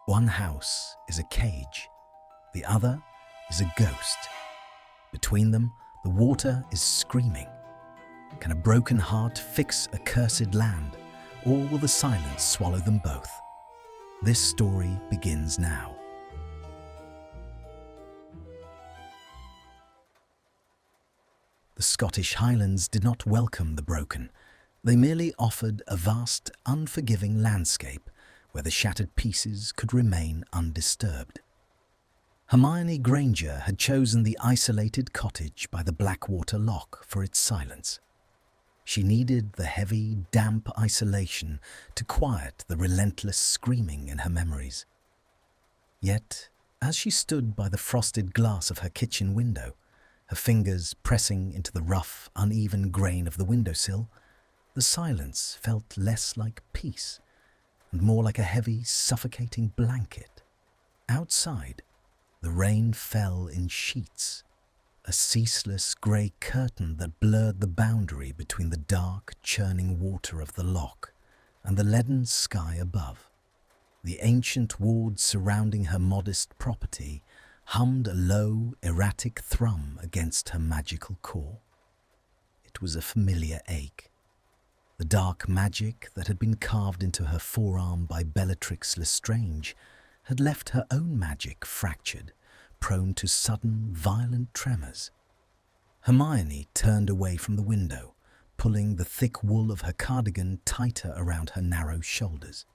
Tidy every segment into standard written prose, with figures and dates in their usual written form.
One house is a cage, the other is a ghost. Between them, the water is screaming. Can a broken heart fix a cursed land, or will the silence swallow them both? This story begins now. The Scottish Highlands did not welcome the broken. They merely offered a vast, unforgiving landscape where the shattered pieces could remain undisturbed. Hermione Granger had chosen the isolated cottage by the Blackwater Loch for its silence. She needed the heavy, damp isolation to quiet the relentless screaming in her memories. Yet, as she stood by the frosted glass of her kitchen window, her fingers pressing into the rough, uneven grain of the windowsill, the silence felt less like peace and more like a heavy, suffocating blanket. Outside, the rain fell in sheets, a ceaseless grey curtain that blurred the boundary between the dark, churning water of the loch and the leaden sky above. The ancient wards surrounding her modest property hummed a low, erratic thrum against her magical core. It was a familiar ache. The dark magic that had been carved into her forearm by Bellatrix Lestrange had left her own magic fractured, prone to sudden, violent tremors. Hermione turned away from the window, pulling the thick wool of her cardigan tighter around her narrow shoulders.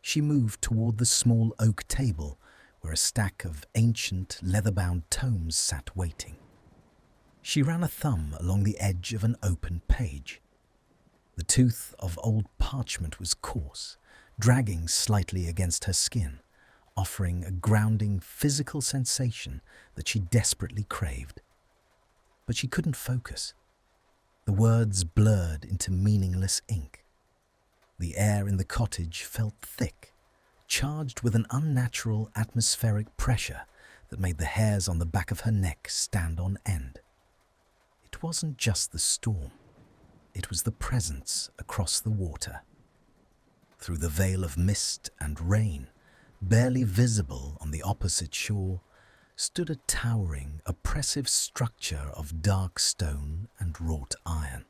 She moved toward the small oak table where a stack of ancient, leather-bound tomes sat waiting. She ran a thumb along the edge of an open page. The tooth of old parchment was coarse, dragging slightly against her skin, offering a grounding physical sensation that she desperately craved. But she couldn't focus. The words blurred into meaningless ink. The air in the cottage felt thick, charged with an unnatural atmospheric pressure that made the hairs on the back of her neck stand on end. It wasn't just the storm. It was the presence across the water. Through the veil of mist and rain, barely visible on the opposite shore, stood a towering, oppressive structure of dark stone and wrought iron.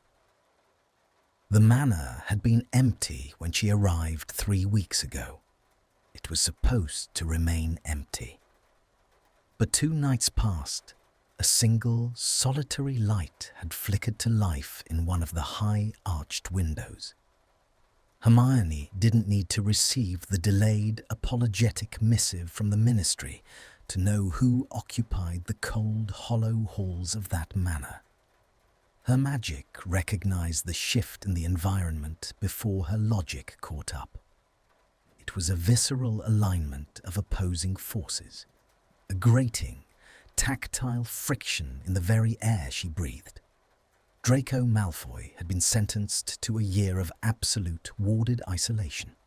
The manor had been empty when she arrived 3 weeks ago. It was supposed to remain empty. But 2 nights passed. A single, solitary light had flickered to life in one of the high, arched windows. Hermione didn't need to receive the delayed, apologetic missive from the ministry to know who occupied the cold, hollow halls of that manor. Her magic recognized the shift in the environment before her logic caught up. It was a visceral alignment of opposing forces, a grating, tactile friction in the very air she breathed. Draco Malfoy had been sentenced to a year of absolute warded isolation,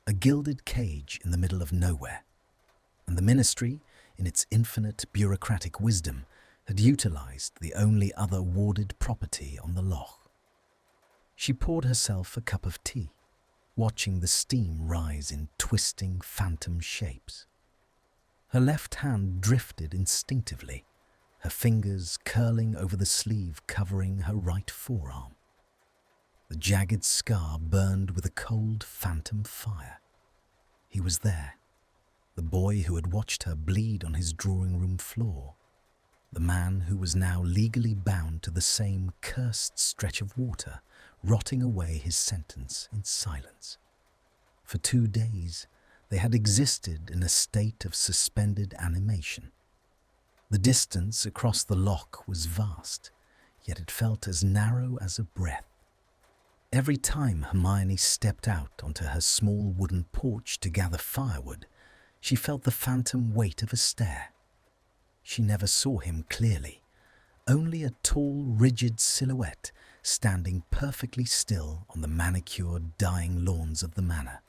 a gilded cage in the middle of nowhere, and the ministry, in its infinite bureaucratic wisdom, had utilized the only other warded property on the loch. She poured herself a cup of tea, watching the steam rise in twisting phantom shapes. Her left hand drifted instinctively, her fingers curling over the sleeve covering her right forearm. The jagged scar burned with a cold phantom fire. He was there, the boy who had watched her bleed on his drawing-room floor, the man who was now legally bound to the same cursed stretch of water, rotting away his sentence in silence. For 2 days, they had existed in a state of suspended animation. The distance across the loch was vast, yet it felt as narrow as a breath. Every time Hermione stepped out onto her small wooden porch to gather firewood, she felt the phantom weight of a stare. She never saw him clearly, only a tall, rigid silhouette standing perfectly still on the manicured, dying lawns of the manor.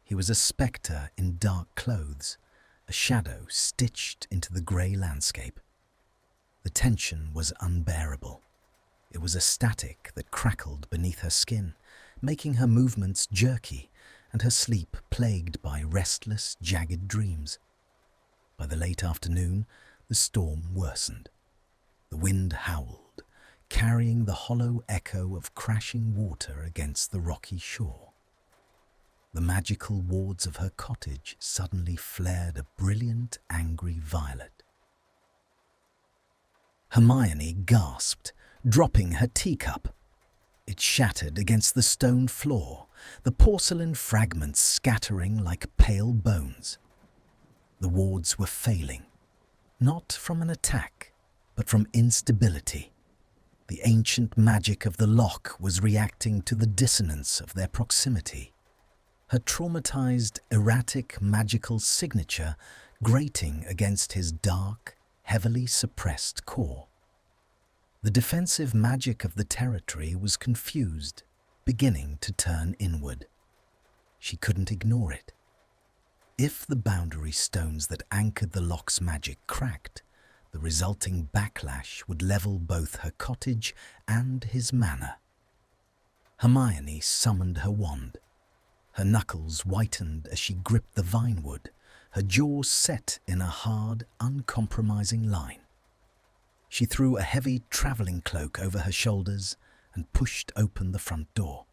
He was a spectre in dark clothes, a shadow stitched into the grey landscape. The tension was unbearable. It was a static that crackled beneath her skin, making her movements jerky and her sleep plagued by restless, jagged dreams. By the late afternoon, the storm worsened. The wind howled, carrying the hollow echo of crashing water against the rocky shore. The magical wards of her cottage suddenly flared a brilliant, angry violet. Hermione gasped, dropping her teacup. It shattered against the stone floor, the porcelain fragments scattering like pale bones. The wards were failing, not from an attack, but from instability. The ancient magic of the lock was reacting to the dissonance of their proximity. Her traumatized, erratic magical signature grating against his dark, heavily suppressed core. The defensive magic of the territory was confused, beginning to turn inward. She couldn't ignore it. If the boundary stones that anchored the lock's magic cracked, the resulting backlash would level both her cottage and his manor. Hermione summoned her wand. Her knuckles whitened as she gripped the vinewood, her jaws set in a hard, uncompromising line. She threw a heavy travelling cloak over her shoulders and pushed open the front door.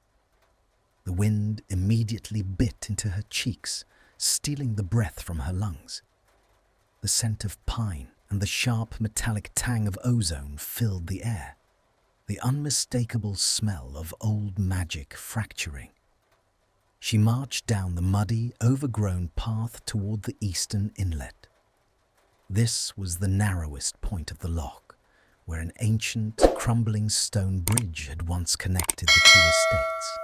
The wind immediately bit into her cheeks, stealing the breath from her lungs. The scent of pine and the sharp metallic tang of ozone filled the air, the unmistakable smell of old magic fracturing. She marched down the muddy, overgrown path toward the eastern inlet. This was the narrowest point of the lock, where an ancient, crumbling stone bridge had once connected the two estates.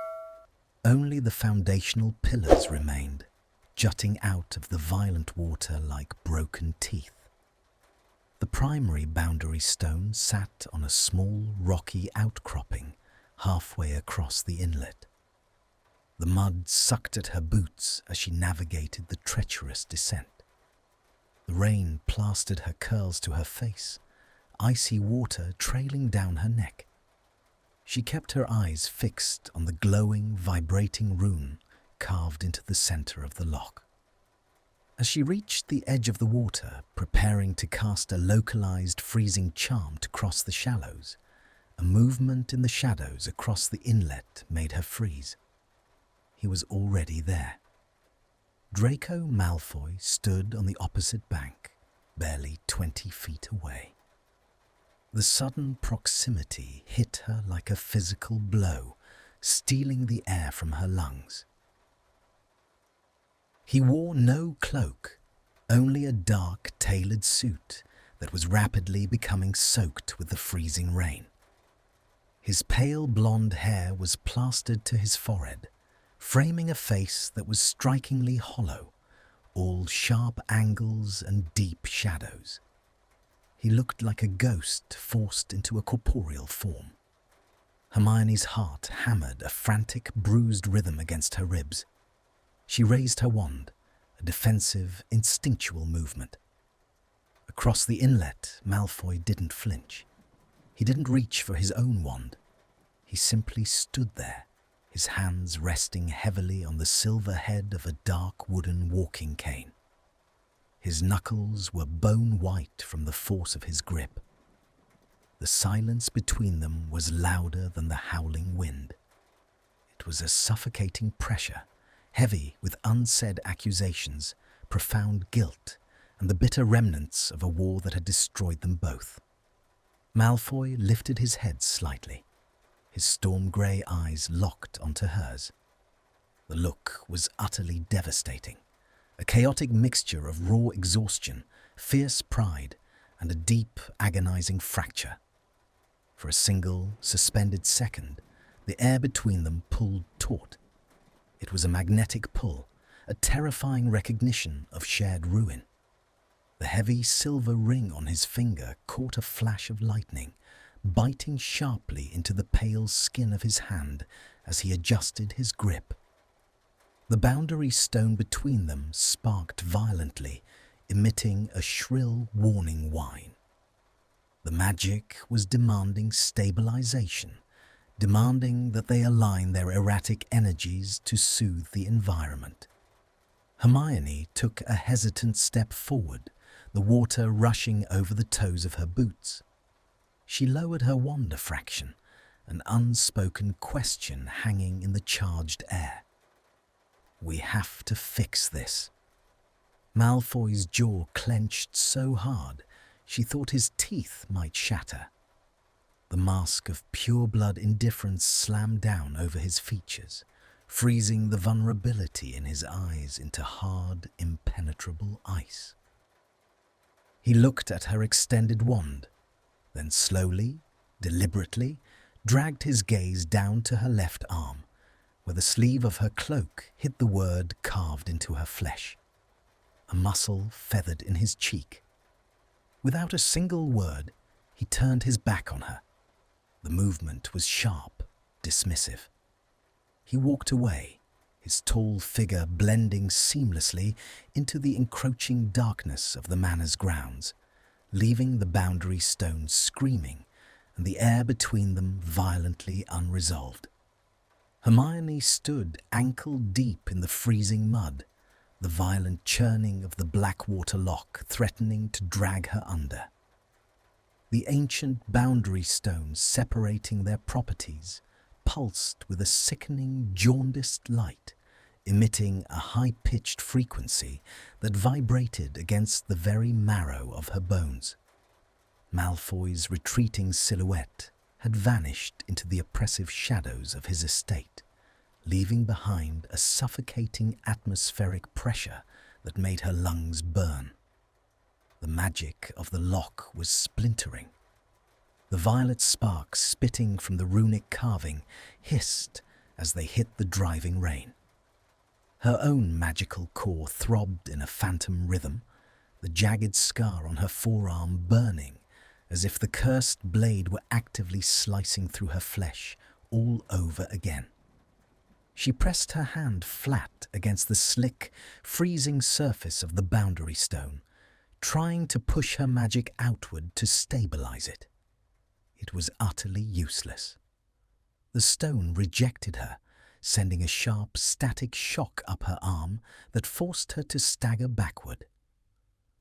Only the foundational pillars remained, jutting out of the violent water like broken teeth. The primary boundary stone sat on a small, rocky outcropping halfway across the inlet. The mud sucked at her boots as she navigated the treacherous descent. The rain plastered her curls to her face, icy water trailing down her neck. She kept her eyes fixed on the glowing, vibrating rune carved into the center of the lock. As she reached the edge of the water, preparing to cast a localized freezing charm to cross the shallows, a movement in the shadows across the inlet made her freeze. He was already there. Draco Malfoy stood on the opposite bank, barely 20 feet away. The sudden proximity hit her like a physical blow, stealing the air from her lungs. He wore no cloak, only a dark, tailored suit that was rapidly becoming soaked with the freezing rain. His pale blonde hair was plastered to his forehead, framing a face that was strikingly hollow, all sharp angles and deep shadows. He looked like a ghost forced into a corporeal form. Hermione's heart hammered a frantic, bruised rhythm against her ribs. She raised her wand, a defensive, instinctual movement. Across the inlet, Malfoy didn't flinch. He didn't reach for his own wand. He simply stood there, his hands resting heavily on the silver head of a dark wooden walking cane. His knuckles were bone white from the force of his grip. The silence between them was louder than the howling wind. It was a suffocating pressure, heavy with unsaid accusations, profound guilt, and the bitter remnants of a war that had destroyed them both. Malfoy lifted his head slightly, his storm-grey eyes locked onto hers. The look was utterly devastating, a chaotic mixture of raw exhaustion, fierce pride, and a deep, agonizing fracture. For a single, suspended second, the air between them pulled taut. It was a magnetic pull, a terrifying recognition of shared ruin. The heavy silver ring on his finger caught a flash of lightning, biting sharply into the pale skin of his hand as he adjusted his grip. The boundary stone between them sparked violently, emitting a shrill warning whine. The magic was demanding stabilization, demanding that they align their erratic energies to soothe the environment. Hermione took a hesitant step forward, the water rushing over the toes of her boots. She lowered her wand a fraction, an unspoken question hanging in the charged air. "We have to fix this." Malfoy's jaw clenched so hard she thought his teeth might shatter. The mask of pure-blood indifference slammed down over his features, freezing the vulnerability in his eyes into hard, impenetrable ice. He looked at her extended wand, then slowly, deliberately, dragged his gaze down to her left arm, where the sleeve of her cloak hid the word carved into her flesh. A muscle feathered in his cheek. Without a single word, he turned his back on her. The movement was sharp, dismissive. He walked away, his tall figure blending seamlessly into the encroaching darkness of the manor's grounds, leaving the boundary stones screaming and the air between them violently unresolved. Hermione stood ankle-deep in the freezing mud, the violent churning of the Blackwater lock threatening to drag her under. The ancient boundary stones separating their properties pulsed with a sickening, jaundiced light, emitting a high-pitched frequency that vibrated against the very marrow of her bones. Malfoy's retreating silhouette had vanished into the oppressive shadows of his estate, leaving behind a suffocating atmospheric pressure that made her lungs burn. The magic of the lock was splintering. The violet sparks spitting from the runic carving hissed as they hit the driving rain. Her own magical core throbbed in a phantom rhythm, the jagged scar on her forearm burning as if the cursed blade were actively slicing through her flesh all over again. She pressed her hand flat against the slick, freezing surface of the boundary stone, trying to push her magic outward to stabilize it. It was utterly useless. The stone rejected her, sending a sharp, static shock up her arm that forced her to stagger backward.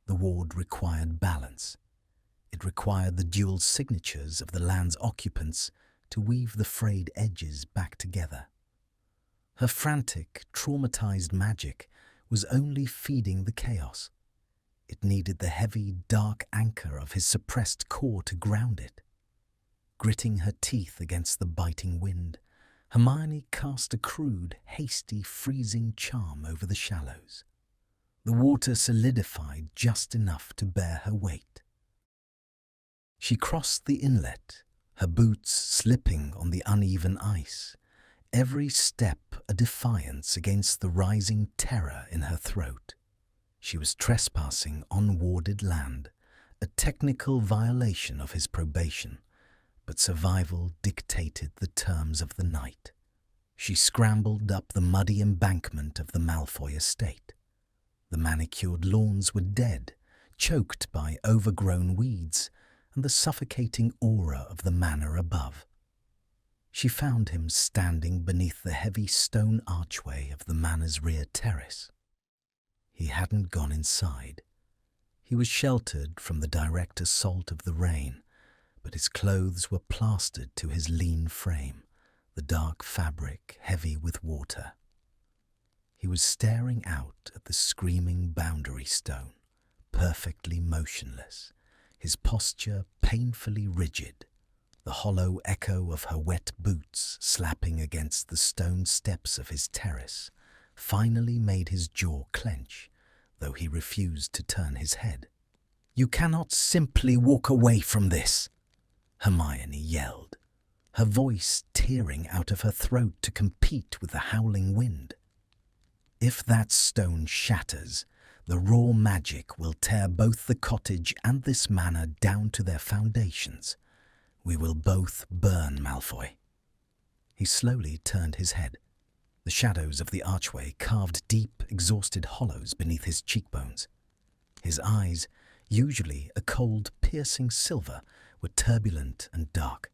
The ward required balance. It required the dual signatures of the land's occupants to weave the frayed edges back together. Her frantic, traumatized magic was only feeding the chaos. It needed the heavy, dark anchor of his suppressed core to ground it. Gritting her teeth against the biting wind, Hermione cast a crude, hasty, freezing charm over the shallows. The water solidified just enough to bear her weight. She crossed the inlet, her boots slipping on the uneven ice, every step a defiance against the rising terror in her throat. She was trespassing on warded land, a technical violation of his probation, but survival dictated the terms of the night. She scrambled up the muddy embankment of the Malfoy estate. The manicured lawns were dead, choked by overgrown weeds and the suffocating aura of the manor above. She found him standing beneath the heavy stone archway of the manor's rear terrace. He hadn't gone inside. He was sheltered from the direct assault of the rain, but his clothes were plastered to his lean frame, the dark fabric heavy with water. He was staring out at the screaming boundary stone, perfectly motionless, his posture painfully rigid, the hollow echo of her wet boots slapping against the stone steps of his terrace finally made his jaw clench, though he refused to turn his head. "You cannot simply walk away from this," Hermione yelled, her voice tearing out of her throat to compete with the howling wind. "If that stone shatters, the raw magic will tear both the cottage and this manor down to their foundations. We will both burn, Malfoy." He slowly turned his head. The shadows of the archway carved deep, exhausted hollows beneath his cheekbones. His eyes, usually a cold, piercing silver, were turbulent and dark.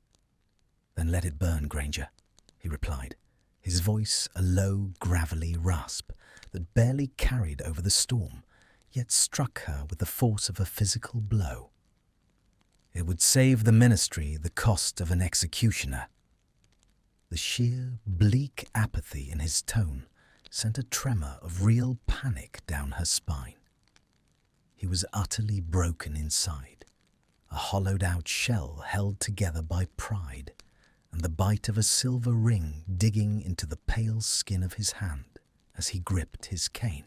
"Then let it burn, Granger," he replied, his voice a low, gravelly rasp that barely carried over the storm, yet struck her with the force of a physical blow. "It would save the ministry the cost of an executioner." The sheer, bleak apathy in his tone sent a tremor of real panic down her spine. He was utterly broken inside, a hollowed-out shell held together by pride, and the bite of a silver ring digging into the pale skin of his hand as he gripped his cane.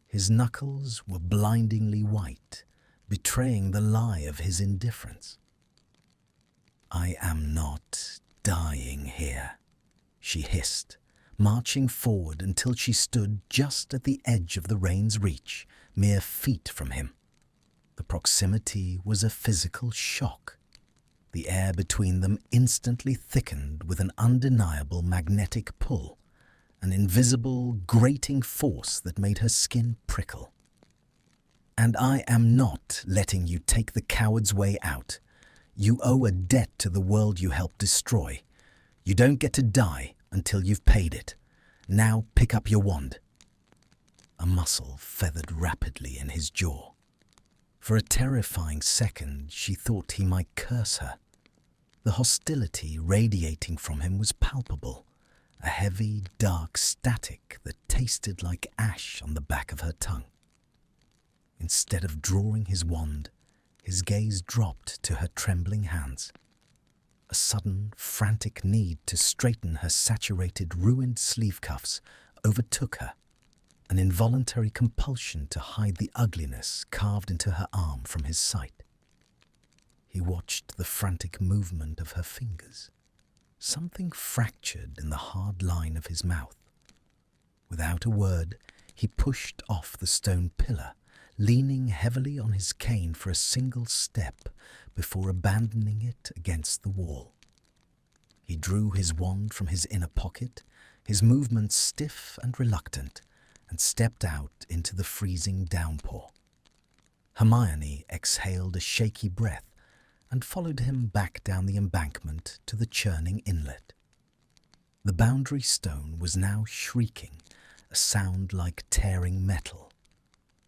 His knuckles were blindingly white, betraying the lie of his indifference. "I am not dying here," she hissed, marching forward until she stood just at the edge of the rain's reach, mere feet from him. The proximity was a physical shock. The air between them instantly thickened with an undeniable magnetic pull, an invisible, grating force that made her skin prickle. "And I am not letting you take the coward's way out. You owe a debt to the world you helped destroy. You don't get to die until you've paid it. Now pick up your wand." A muscle feathered rapidly in his jaw. For a terrifying second, she thought he might curse her. The hostility radiating from him was palpable, a heavy, dark static that tasted like ash on the back of her tongue. Instead of drawing his wand, his gaze dropped to her trembling hands. A sudden, frantic need to straighten her saturated, ruined sleeve cuffs overtook her, an involuntary compulsion to hide the ugliness carved into her arm from his sight. He watched the frantic movement of her fingers. Something fractured in the hard line of his mouth. Without a word, he pushed off the stone pillar, leaning heavily on his cane for a single step before abandoning it against the wall. He drew his wand from his inner pocket, his movements stiff and reluctant, and stepped out into the freezing downpour. Hermione exhaled a shaky breath and followed him back down the embankment to the churning inlet. The boundary stone was now shrieking, a sound like tearing metal.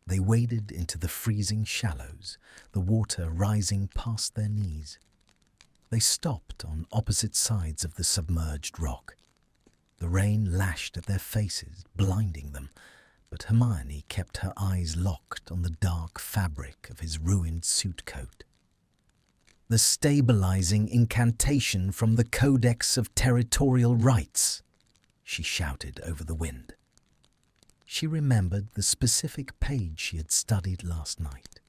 They waded into the freezing shallows, the water rising past their knees. They stopped on opposite sides of the submerged rock. The rain lashed at their faces, blinding them, but Hermione kept her eyes locked on the dark fabric of his ruined suit coat. "The stabilizing incantation from the Codex of Territorial Rites," she shouted over the wind. She remembered the specific page she had studied last night,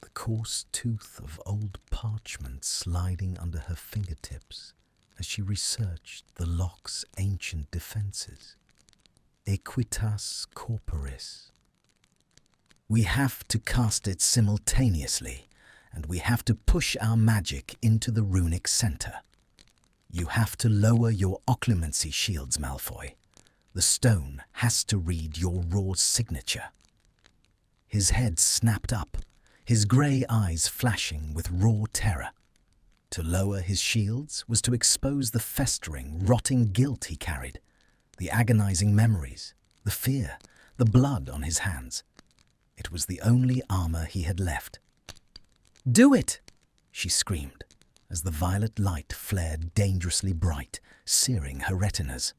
the coarse tooth of old parchment sliding under her fingertips as she researched the lock's ancient defenses. Equitas corporis. "We have to cast it simultaneously, and we have to push our magic into the runic center. You have to lower your occlumency shields, Malfoy. The stone has to read your raw signature." His head snapped up, his grey eyes flashing with raw terror. To lower his shields was to expose the festering, rotting guilt he carried, the agonizing memories, the fear, the blood on his hands. It was the only armor he had left. "Do it!" she screamed, as the violet light flared dangerously bright, searing her retinas.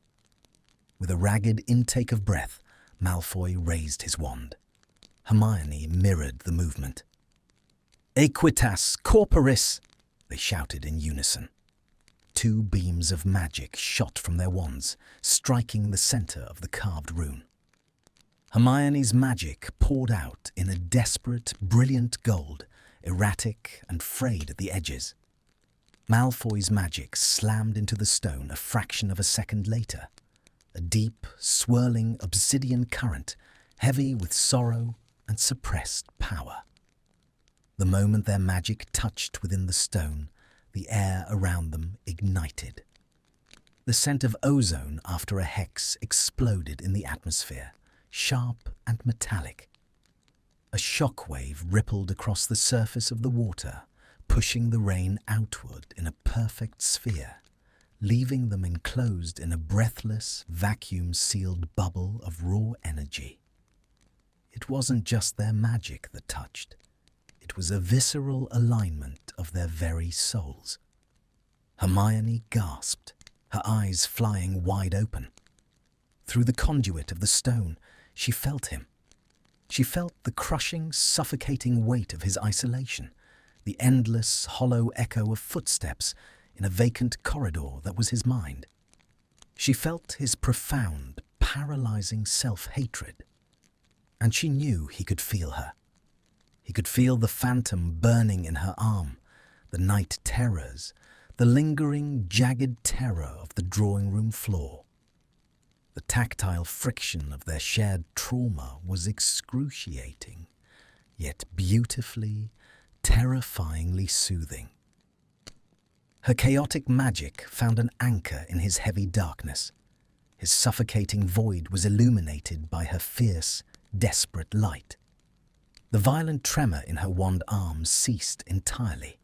With a ragged intake of breath, Malfoy raised his wand. Hermione mirrored the movement. "Equitas corporis!" they shouted in unison. Two beams of magic shot from their wands, striking the center of the carved rune. Hermione's magic poured out in a desperate, brilliant gold, erratic and frayed at the edges. Malfoy's magic slammed into the stone a fraction of a second later, a deep, swirling obsidian current, heavy with sorrow and suppressed power. The moment their magic touched within the stone, the air around them ignited. The scent of ozone after a hex exploded in the atmosphere, sharp and metallic. A shockwave rippled across the surface of the water, pushing the rain outward in a perfect sphere. leaving them enclosed in a breathless, vacuum-sealed bubble of raw energy. It wasn't just their magic that touched. It was a visceral alignment of their very souls. Hermione gasped, her eyes flying wide open. Through the conduit of the stone, she felt him. She felt the crushing, suffocating weight of his isolation, the endless, hollow echo of footsteps in a vacant corridor that was his mind. She felt his profound, paralyzing self-hatred. And she knew he could feel her. He could feel the phantom burning in her arm, the night terrors, the lingering, jagged terror of the drawing-room floor. The tactile friction of their shared trauma was excruciating, yet beautifully, terrifyingly soothing. Her chaotic magic found an anchor in his heavy darkness. His suffocating void was illuminated by her fierce, desperate light. The violent tremor in her wand arms ceased entirely.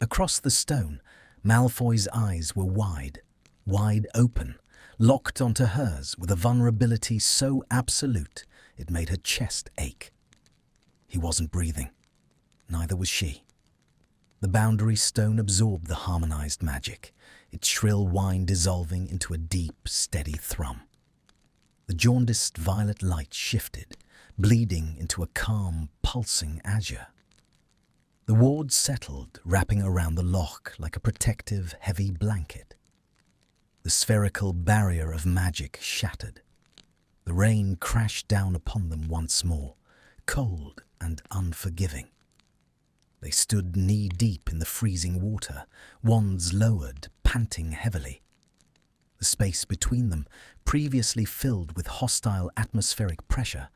Across the stone, Malfoy's eyes were wide open, locked onto hers with a vulnerability so absolute it made her chest ache. He wasn't breathing. Neither was she. The boundary stone absorbed the harmonized magic, its shrill whine dissolving into a deep, steady thrum. The jaundiced violet light shifted, bleeding into a calm, pulsing azure. The ward settled, wrapping around the loch like a protective, heavy blanket. The spherical barrier of magic shattered. The rain crashed down upon them once more, cold and unforgiving. They stood knee-deep in the freezing water, wands lowered, panting heavily. The space between them, previously filled with hostile atmospheric pressure,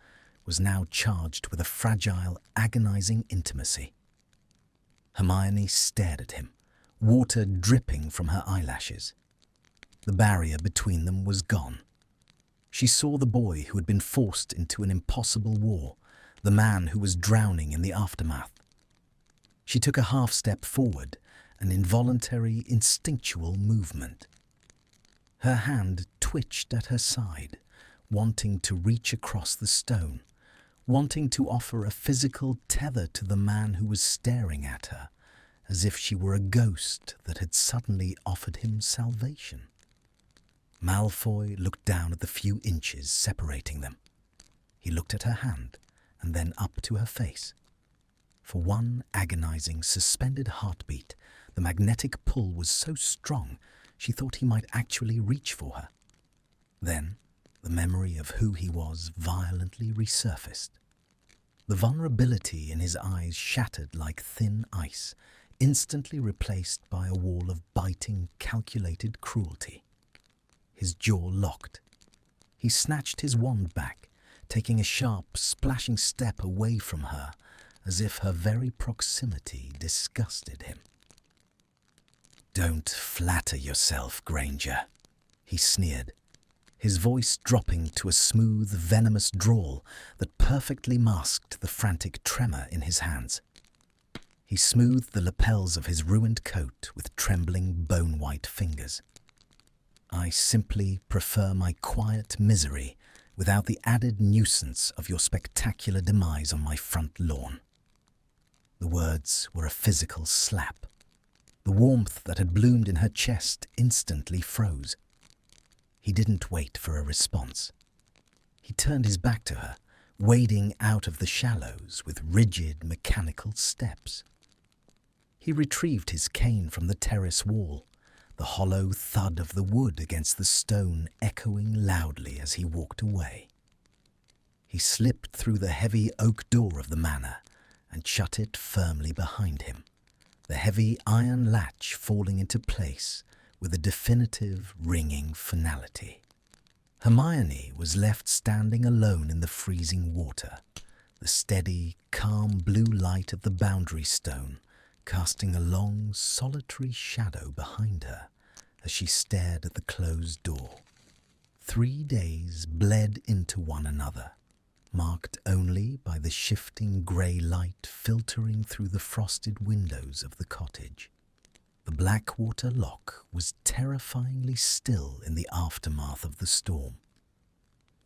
was now charged with a fragile, agonizing intimacy. Hermione stared at him, water dripping from her eyelashes. The barrier between them was gone. She saw the boy who had been forced into an impossible war, the man who was drowning in the aftermath. She took a half-step forward, an involuntary, instinctual movement. Her hand twitched at her side, wanting to reach across the stone, wanting to offer a physical tether to the man who was staring at her, as if she were a ghost that had suddenly offered him salvation. Malfoy looked down at the few inches separating them. He looked at her hand, and then up to her face. For one agonizing, suspended heartbeat, the magnetic pull was so strong she thought he might actually reach for her. Then, the memory of who he was violently resurfaced. The vulnerability in his eyes shattered like thin ice, instantly replaced by a wall of biting, calculated cruelty. His jaw locked. He snatched his wand back, taking a sharp, splashing step away from her, as if her very proximity disgusted him. "Don't flatter yourself, Granger," he sneered, his voice dropping to a smooth, venomous drawl that perfectly masked the frantic tremor in his hands. He smoothed the lapels of his ruined coat with trembling, bone-white fingers. "I simply prefer my quiet misery without the added nuisance of your spectacular demise on my front lawn." The words were a physical slap. The warmth that had bloomed in her chest instantly froze. He didn't wait for a response. He turned his back to her, wading out of the shallows with rigid, mechanical steps. He retrieved his cane from the terrace wall, the hollow thud of the wood against the stone echoing loudly as he walked away. He slipped through the heavy oak door of the manor and shut it firmly behind him, the heavy iron latch falling into place with a definitive, ringing finality. Hermione was left standing alone in the freezing water, the steady, calm blue light of the boundary stone casting a long, solitary shadow behind her as she stared at the closed door. 3 days bled into one another, marked only by the shifting grey light filtering through the frosted windows of the cottage. The Blackwater Lock was terrifyingly still in the aftermath of the storm.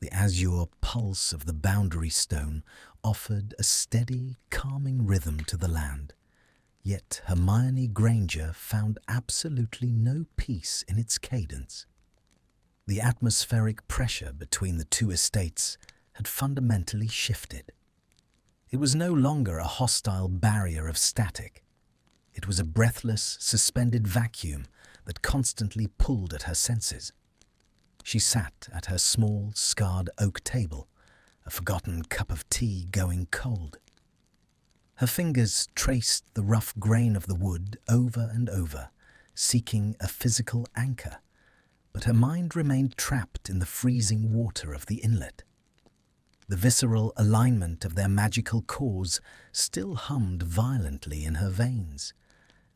The azure pulse of the boundary stone offered a steady, calming rhythm to the land, yet Hermione Granger found absolutely no peace in its cadence. The atmospheric pressure between the two estates had fundamentally shifted. It was no longer a hostile barrier of static. It was a breathless, suspended vacuum that constantly pulled at her senses. She sat at her small, scarred oak table, a forgotten cup of tea going cold. Her fingers traced the rough grain of the wood over and over, seeking a physical anchor, but her mind remained trapped in the freezing water of the inlet. The visceral alignment of their magical cores still hummed violently in her veins,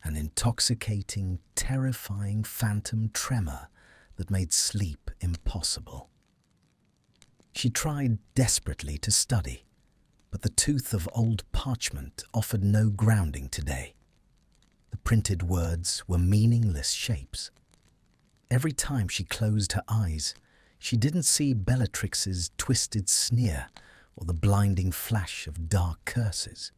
an intoxicating, terrifying phantom tremor that made sleep impossible. She tried desperately to study, but the tooth of old parchment offered no grounding today. The printed words were meaningless shapes. Every time she closed her eyes, she didn't see Bellatrix's twisted sneer or the blinding flash of dark curses.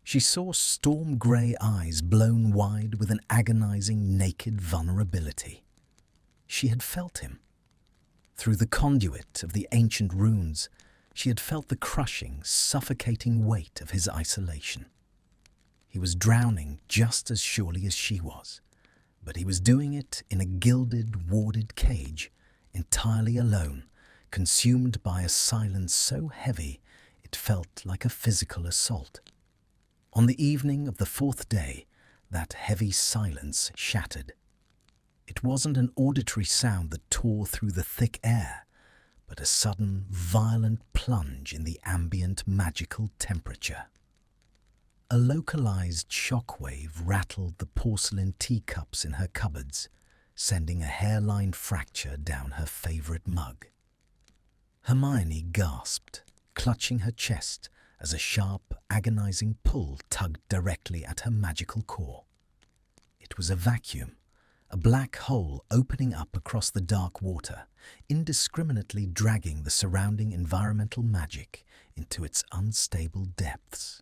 She saw storm-grey eyes blown wide with an agonizing, naked vulnerability. She had felt him. Through the conduit of the ancient runes, she had felt the crushing, suffocating weight of his isolation. He was drowning just as surely as she was, but he was doing it in a gilded, warded cage, entirely alone, consumed by a silence so heavy it felt like a physical assault. On the evening of the fourth day, that heavy silence shattered. It wasn't an auditory sound that tore through the thick air, but a sudden, violent plunge in the ambient magical temperature. A localized shockwave rattled the porcelain teacups in her cupboards, sending a hairline fracture down her favorite mug. Hermione gasped, clutching her chest as a sharp, agonizing pull tugged directly at her magical core. It was a vacuum, a black hole opening up across the dark water, indiscriminately dragging the surrounding environmental magic into its unstable depths.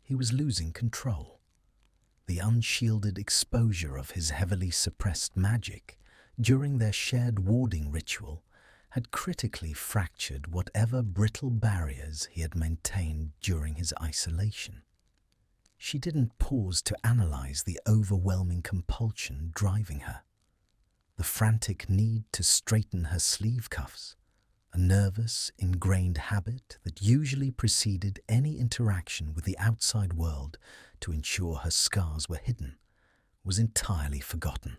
He was losing control. The unshielded exposure of his heavily suppressed magic during their shared warding ritual had critically fractured whatever brittle barriers he had maintained during his isolation. She didn't pause to analyze the overwhelming compulsion driving her. The frantic need to straighten her sleeve cuffs, a nervous, ingrained habit that usually preceded any interaction with the outside world to ensure her scars were hidden, was entirely forgotten.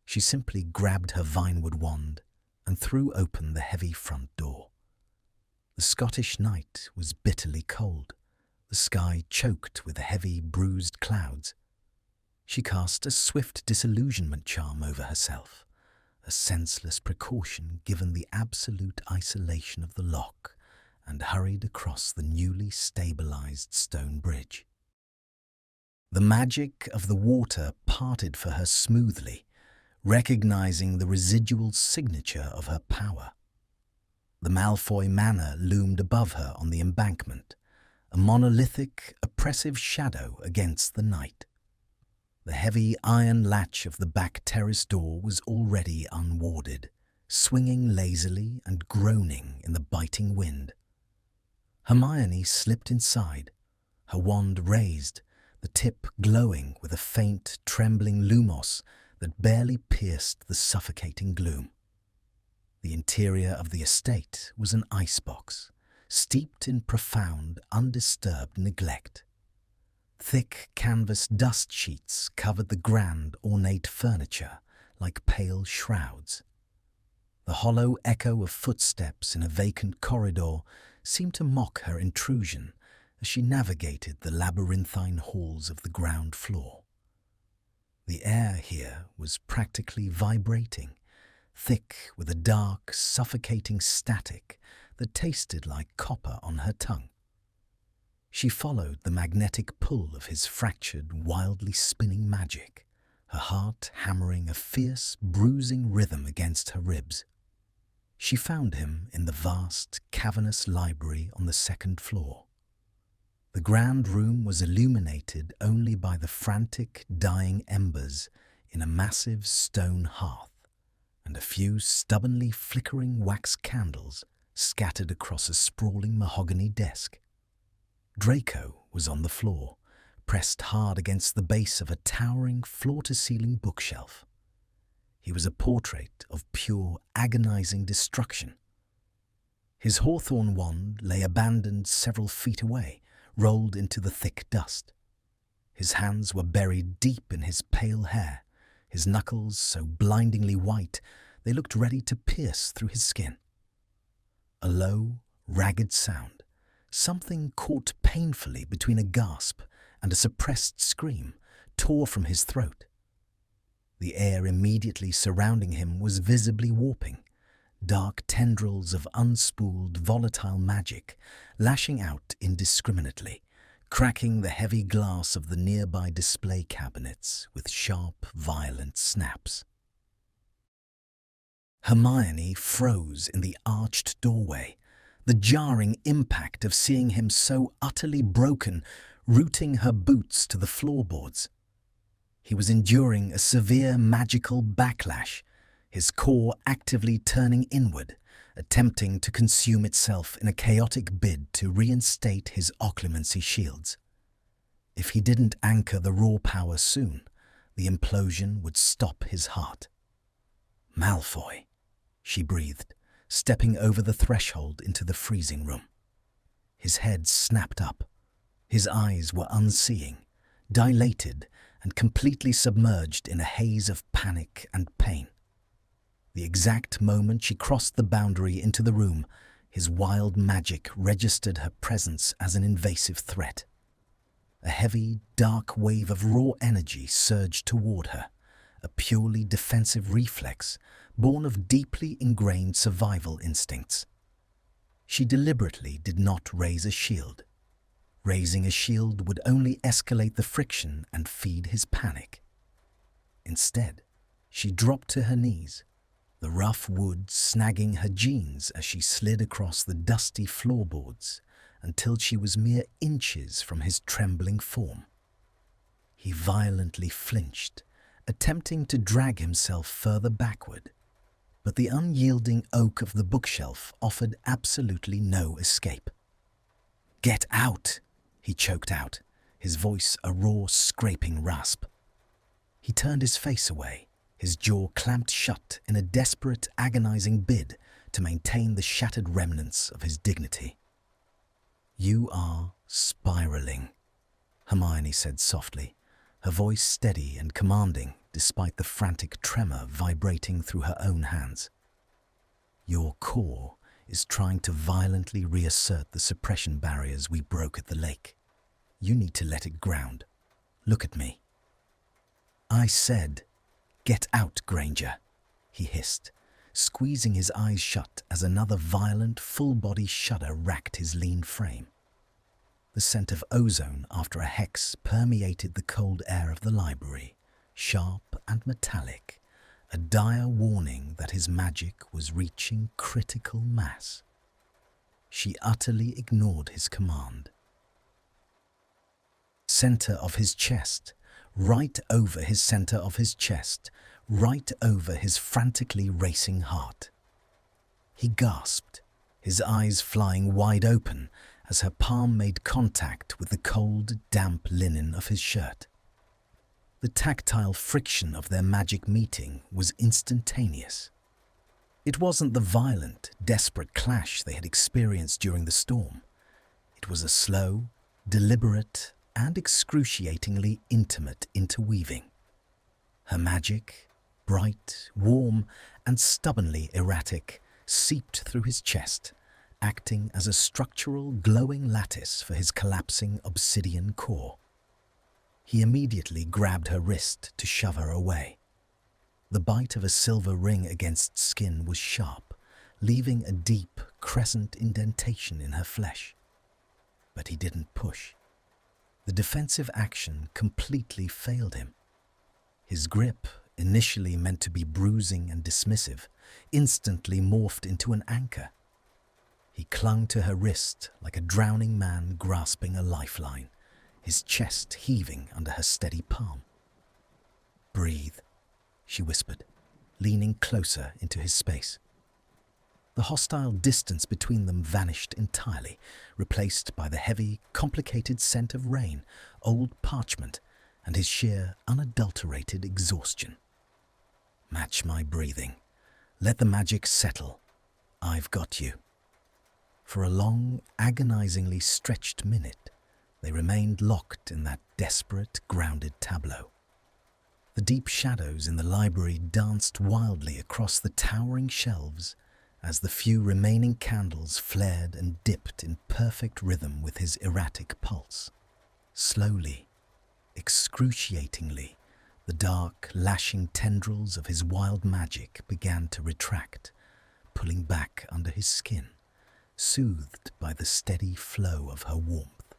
She simply grabbed her vinewood wand and threw open the heavy front door. The Scottish night was bitterly cold, the sky choked with heavy, bruised clouds. She cast a swift disillusionment charm over herself, a senseless precaution given the absolute isolation of the lock, and hurried across the newly stabilized stone bridge. The magic of the water parted for her smoothly, recognizing the residual signature of her power. The Malfoy Manor loomed above her on the embankment, a monolithic, oppressive shadow against the night. The heavy iron latch of the back terrace door was already unwarded, swinging lazily and groaning in the biting wind. Hermione slipped inside, her wand raised, the tip glowing with a faint, trembling lumos that barely pierced the suffocating gloom. The interior of the estate was an icebox, steeped in profound, undisturbed neglect. Thick canvas dust sheets covered the grand, ornate furniture like pale shrouds. The hollow echo of footsteps in a vacant corridor seemed to mock her intrusion as she navigated the labyrinthine halls of the ground floor. The air here was practically vibrating, thick with a dark, suffocating static that tasted like copper on her tongue. She followed the magnetic pull of his fractured, wildly spinning magic, her heart hammering a fierce, bruising rhythm against her ribs. She found him in the vast, cavernous library on the second floor. The grand room was illuminated only by the frantic, dying embers in a massive stone hearth and a few stubbornly flickering wax candles scattered across a sprawling mahogany desk. Draco was on the floor, pressed hard against the base of a towering floor-to-ceiling bookshelf. He was a portrait of pure, agonizing destruction. His hawthorn wand lay abandoned several feet away, rolled into the thick dust. His hands were buried deep in his pale hair, his knuckles so blindingly white they looked ready to pierce through his skin. A low, ragged sound, something caught painfully between a gasp and a suppressed scream, tore from his throat. The air immediately surrounding him was visibly warping, dark tendrils of unspooled, volatile magic lashing out indiscriminately, cracking the heavy glass of the nearby display cabinets with sharp, violent snaps. Hermione froze in the arched doorway, the jarring impact of seeing him so utterly broken, rooting her boots to the floorboards. He was enduring a severe magical backlash, his core actively turning inward, attempting to consume itself in a chaotic bid to reinstate his occlumency shields. If he didn't anchor the raw power soon, the implosion would stop his heart. "Malfoy," she breathed, stepping over the threshold into the freezing room. His head snapped up. His eyes were unseeing, dilated and completely submerged in a haze of panic and pain. The exact moment she crossed the boundary into the room, his wild magic registered her presence as an invasive threat. A heavy, dark wave of raw energy surged toward her, a purely defensive reflex born of deeply ingrained survival instincts. She deliberately did not raise a shield. Raising a shield would only escalate the friction and feed his panic. Instead, she dropped to her knees, the rough wood snagging her jeans as she slid across the dusty floorboards until she was mere inches from his trembling form. He violently flinched, attempting to drag himself further backward, but the unyielding oak of the bookshelf offered absolutely no escape. "Get out!" he choked out, his voice a raw, scraping rasp. He turned his face away, his jaw clamped shut in a desperate, agonizing bid to maintain the shattered remnants of his dignity. "You are spiraling," Hermione said softly, her voice steady and commanding despite the frantic tremor vibrating through her own hands. "Your core is trying to violently reassert the suppression barriers we broke at the lake. You need to let it ground. Look at me." "I said, get out, Granger," he hissed, squeezing his eyes shut as another violent, full-body shudder racked his lean frame. The scent of ozone after a hex permeated the cold air of the library, sharp and metallic, a dire warning that his magic was reaching critical mass. She utterly ignored his command. Center of his chest, right over his center of his chest, right over his frantically racing heart. He gasped, his eyes flying wide open as her palm made contact with the cold, damp linen of his shirt. The tactile friction of their magic meeting was instantaneous. It wasn't the violent, desperate clash they had experienced during the storm. It was a slow, deliberate, and excruciatingly intimate interweaving. Her magic, bright, warm, and stubbornly erratic, seeped through his chest, acting as a structural, glowing lattice for his collapsing obsidian core. He immediately grabbed her wrist to shove her away. The bite of a silver ring against skin was sharp, leaving a deep, crescent indentation in her flesh. But he didn't push. The defensive action completely failed him. His grip, initially meant to be bruising and dismissive, instantly morphed into an anchor. He clung to her wrist like a drowning man grasping a lifeline, his chest heaving under her steady palm. "Breathe," she whispered, leaning closer into his space. The hostile distance between them vanished entirely, replaced by the heavy, complicated scent of rain, old parchment, and his sheer, unadulterated exhaustion. "Match my breathing. Let the magic settle. I've got you." For a long, agonizingly stretched minute, they remained locked in that desperate, grounded tableau. The deep shadows in the library danced wildly across the towering shelves as the few remaining candles flared and dipped in perfect rhythm with his erratic pulse. Slowly, excruciatingly, the dark, lashing tendrils of his wild magic began to retract, pulling back under his skin, soothed by the steady flow of her warmth.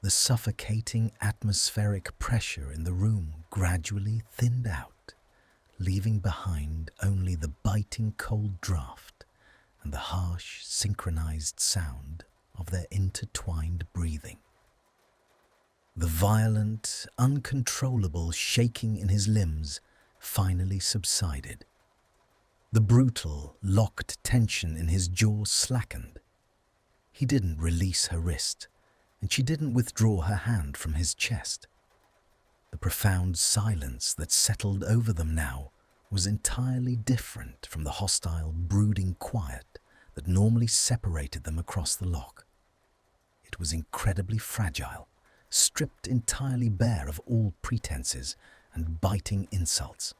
The suffocating atmospheric pressure in the room gradually thinned out, leaving behind only the biting cold draft and the harsh, synchronized sound of their intertwined breathing. The violent, uncontrollable shaking in his limbs finally subsided. The brutal, locked tension in his jaw slackened. He didn't release her wrist, and she didn't withdraw her hand from his chest. The profound silence that settled over them now was entirely different from the hostile, brooding quiet that normally separated them across the lock. It was incredibly fragile, stripped entirely bare of all pretenses and biting insults.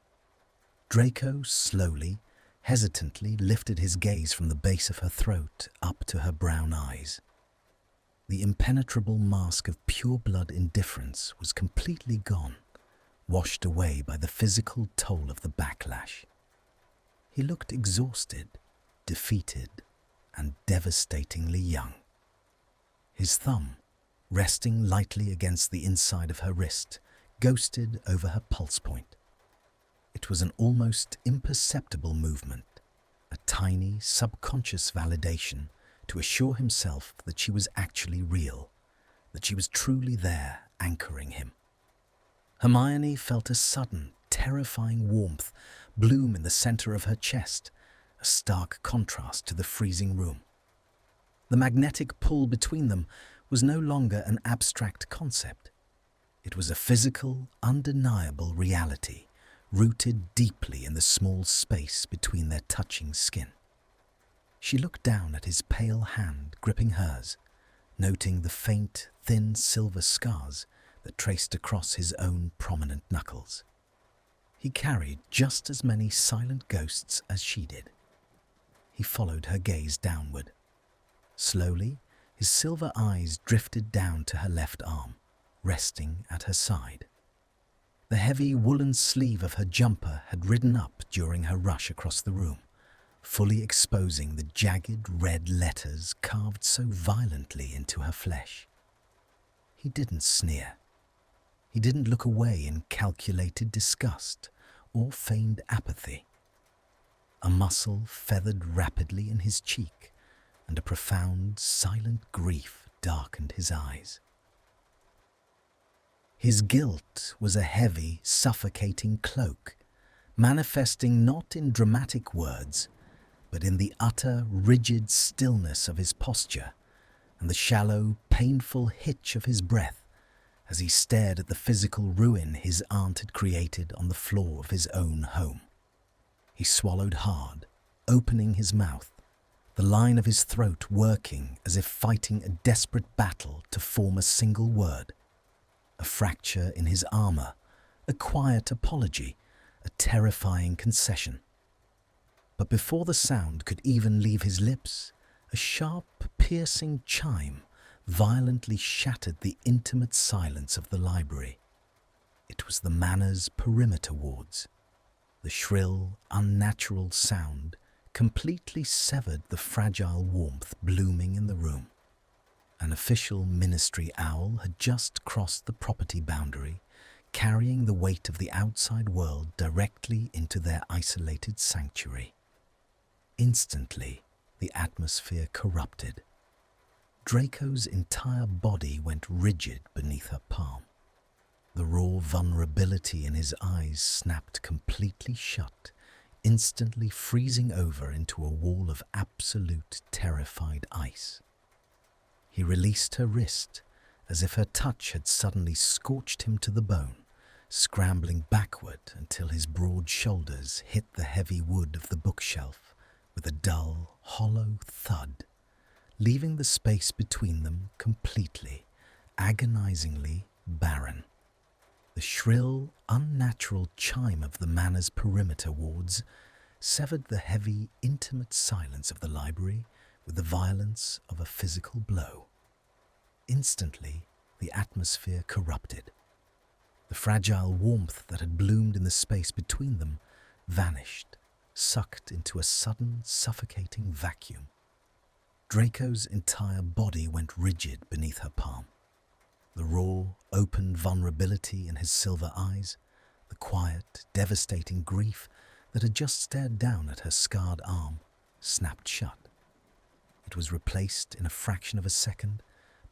Draco slowly, hesitantly lifted his gaze from the base of her throat up to her brown eyes. The impenetrable mask of pure-blood indifference was completely gone, washed away by the physical toll of the backlash. He looked exhausted, defeated, and devastatingly young. His thumb, resting lightly against the inside of her wrist, ghosted over her pulse point. It was an almost imperceptible movement, a tiny, subconscious validation to assure himself that she was actually real, that she was truly there, anchoring him. Hermione felt a sudden, terrifying warmth bloom in the center of her chest, a stark contrast to the freezing room. The magnetic pull between them was no longer an abstract concept. It was a physical, undeniable reality, rooted deeply in the small space between their touching skin. She looked down at his pale hand gripping hers, noting the faint, thin silver scars that traced across his own prominent knuckles. He carried just as many silent ghosts as she did. He followed her gaze downward. Slowly, his silver eyes drifted down to her left arm, resting at her side. The heavy woolen sleeve of her jumper had ridden up during her rush across the room, fully exposing the jagged red letters carved so violently into her flesh. He didn't sneer. He didn't look away in calculated disgust or feigned apathy. A muscle feathered rapidly in his cheek, and a profound, silent grief darkened his eyes. His guilt was a heavy, suffocating cloak, manifesting not in dramatic words, but in the utter, rigid stillness of his posture and the shallow, painful hitch of his breath as he stared at the physical ruin his aunt had created on the floor of his own home. He swallowed hard, opening his mouth, the line of his throat working as if fighting a desperate battle to form a single word. A fracture in his armor, a quiet apology, a terrifying concession. But before the sound could even leave his lips, a sharp, piercing chime violently shattered the intimate silence of the library. It was the manor's perimeter wards. The shrill, unnatural sound completely severed the fragile warmth blooming in the room. An official ministry owl had just crossed the property boundary, carrying the weight of the outside world directly into their isolated sanctuary. Instantly, the atmosphere corrupted. Draco's entire body went rigid beneath her palm. The raw vulnerability in his eyes snapped completely shut, instantly freezing over into a wall of absolute terrified ice. He released her wrist, as if her touch had suddenly scorched him to the bone, scrambling backward until his broad shoulders hit the heavy wood of the bookshelf with a dull, hollow thud, leaving the space between them completely, agonizingly barren. The shrill, unnatural chime of the manor's perimeter wards severed the heavy, intimate silence of the library with the violence of a physical blow. Instantly, the atmosphere corrupted. The fragile warmth that had bloomed in the space between them vanished, sucked into a sudden, suffocating vacuum. Draco's entire body went rigid beneath her palm. The raw, open vulnerability in his silver eyes, the quiet, devastating grief that had just stared down at her scarred arm, snapped shut. It was replaced in a fraction of a second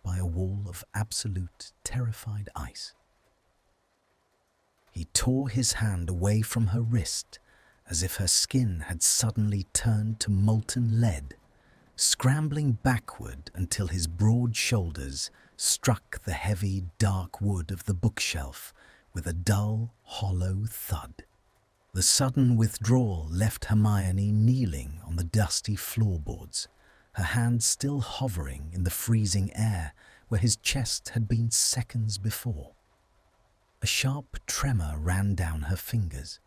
by a wall of absolute, terrified ice. He tore his hand away from her wrist as if her skin had suddenly turned to molten lead, scrambling backward until his broad shoulders struck the heavy, dark wood of the bookshelf with a dull, hollow thud. The sudden withdrawal left Hermione kneeling on the dusty floorboards, her hand still hovering in the freezing air where his chest had been seconds before. A sharp tremor ran down her fingers.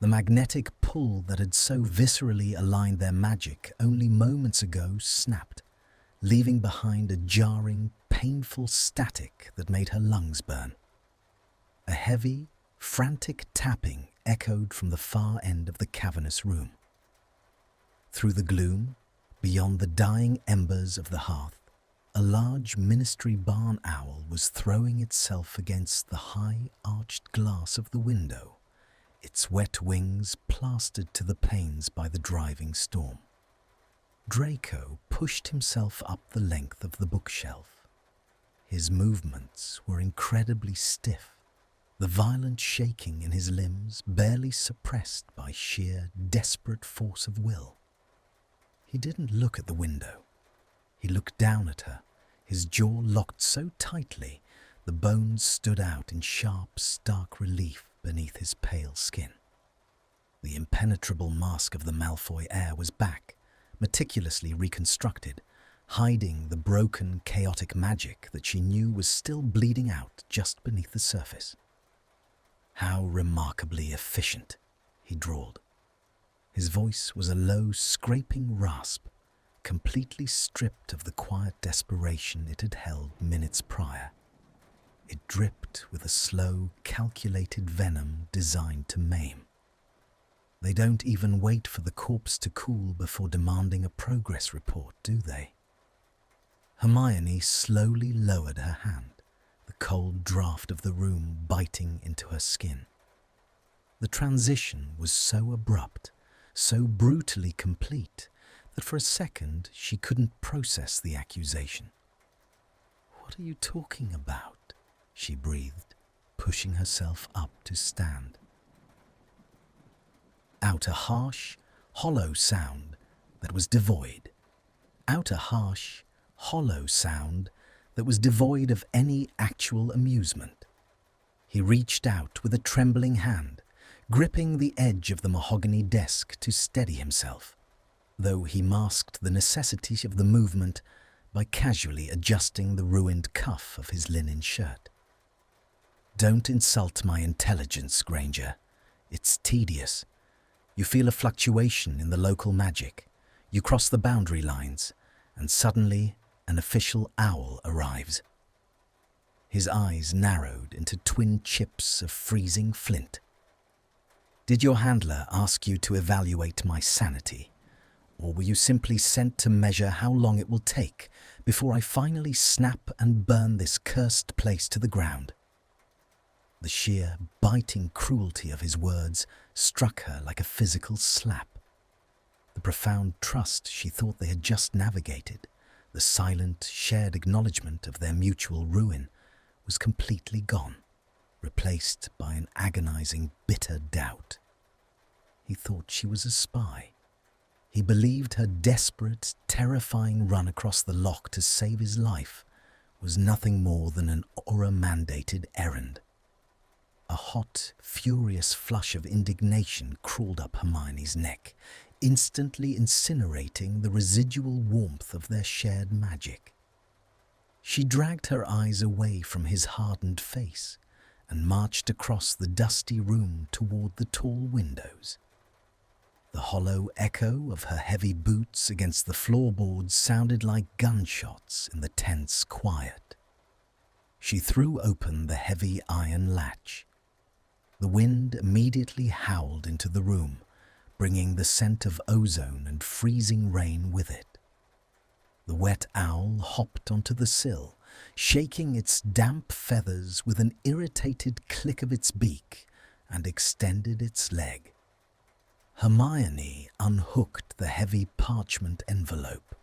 The magnetic pull that had so viscerally aligned their magic only moments ago snapped, leaving behind a jarring, painful static that made her lungs burn. A heavy, frantic tapping echoed from the far end of the cavernous room. Through the gloom, beyond the dying embers of the hearth, a large ministry barn owl was throwing itself against the high arched glass of the window, its wet wings plastered to the panes by the driving storm. Draco pushed himself up the length of the bookshelf. His movements were incredibly stiff, the violent shaking in his limbs barely suppressed by sheer, desperate force of will. He didn't look at the window. He looked down at her, his jaw locked so tightly the bones stood out in sharp, stark relief beneath his pale skin. The impenetrable mask of the Malfoy heir was back, meticulously reconstructed, hiding the broken, chaotic magic that she knew was still bleeding out just beneath the surface. "How remarkably efficient," he drawled. His voice was a low, scraping rasp, completely stripped of the quiet desperation it had held minutes prior. It dripped with a slow, calculated venom designed to maim. They don't even wait for the corpse to cool before demanding a progress report, do they? Hermione slowly lowered her hand, the cold draft of the room biting into her skin. The transition was so abrupt, so brutally complete, that for a second she couldn't process the accusation. "What are you talking about?" she breathed, pushing herself up to stand. Out a harsh, hollow sound that was devoid. Out a harsh, hollow sound that was devoid of any actual amusement. He reached out with a trembling hand, gripping the edge of the mahogany desk to steady himself, though he masked the necessity of the movement by casually adjusting the ruined cuff of his linen shirt. "Don't insult my intelligence, Granger. It's tedious. You feel a fluctuation in the local magic. You cross the boundary lines, and suddenly an official owl arrives." His eyes narrowed into twin chips of freezing flint. "Did your handler ask you to evaluate my sanity? Or were you simply sent to measure how long it will take before I finally snap and burn this cursed place to the ground? The sheer, biting cruelty of his words struck her like a physical slap. The profound trust she thought they had just navigated, the silent, shared acknowledgement of their mutual ruin, was completely gone, replaced by an agonizing, bitter doubt. He thought she was a spy. He believed her desperate, terrifying run across the loch to save his life was nothing more than an Aura-mandated errand. A hot, furious flush of indignation crawled up Hermione's neck, instantly incinerating the residual warmth of their shared magic. She dragged her eyes away from his hardened face and marched across the dusty room toward the tall windows. The hollow echo of her heavy boots against the floorboards sounded like gunshots in the tense quiet. She threw open the heavy iron latch. The wind immediately howled into the room, bringing the scent of ozone and freezing rain with it. The wet owl hopped onto the sill, shaking its damp feathers with an irritated click of its beak, and extended its leg. Hermione unhooked the heavy parchment envelope.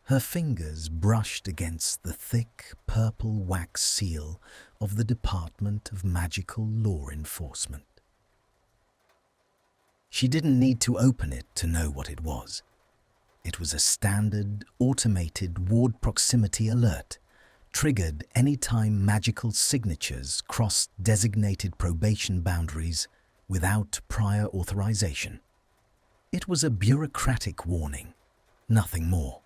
Her fingers brushed against the thick purple wax seal of the Department of Magical Law Enforcement. She didn't need to open it to know what it was. It was a standard, automated ward proximity alert, triggered anytime magical signatures crossed designated probation boundaries without prior authorization. It was a bureaucratic warning, nothing more.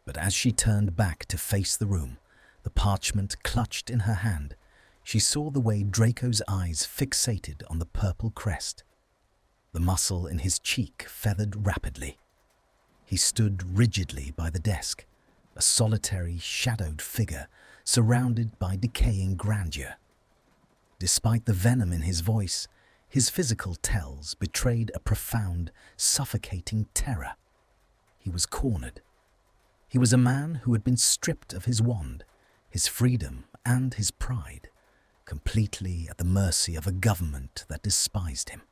But as she turned back to face the room, the parchment clutched in her hand, she saw the way Draco's eyes fixated on the purple crest. The muscle in his cheek feathered rapidly. He stood rigidly by the desk, a solitary, shadowed figure surrounded by decaying grandeur. Despite the venom in his voice, his physical tells betrayed a profound, suffocating terror. He was cornered. He was a man who had been stripped of his wand, his freedom and his pride, completely at the mercy of a government that despised him.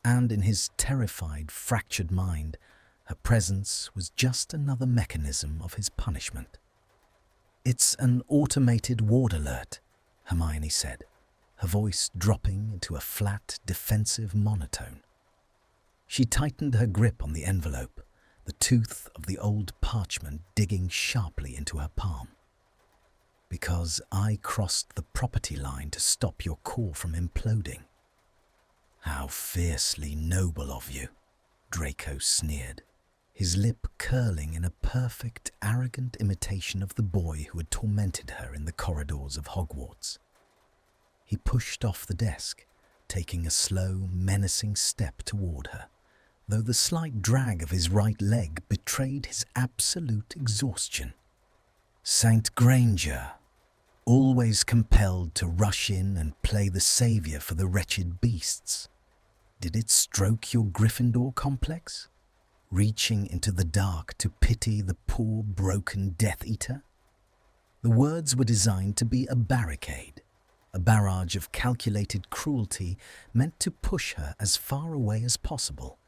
And in his terrified, fractured mind, her presence was just another mechanism of his punishment. "It's an automated ward alert," Hermione said, her voice dropping into a flat, defensive monotone. She tightened her grip on the envelope, the tooth of the old parchment digging sharply into her palm. "Because I crossed the property line to stop your core from imploding." "How fiercely noble of you," Draco sneered, his lip curling in a perfect, arrogant imitation of the boy who had tormented her in the corridors of Hogwarts. He pushed off the desk, taking a slow, menacing step toward her, though the slight drag of his right leg betrayed his absolute exhaustion. "St. Granger, always compelled to rush in and play the saviour for the wretched beasts. Did it stroke your Gryffindor complex? Reaching into the dark to pity the poor, broken Death Eater?" The words were designed to be a barricade, a barrage of calculated cruelty meant to push her as far away as possible.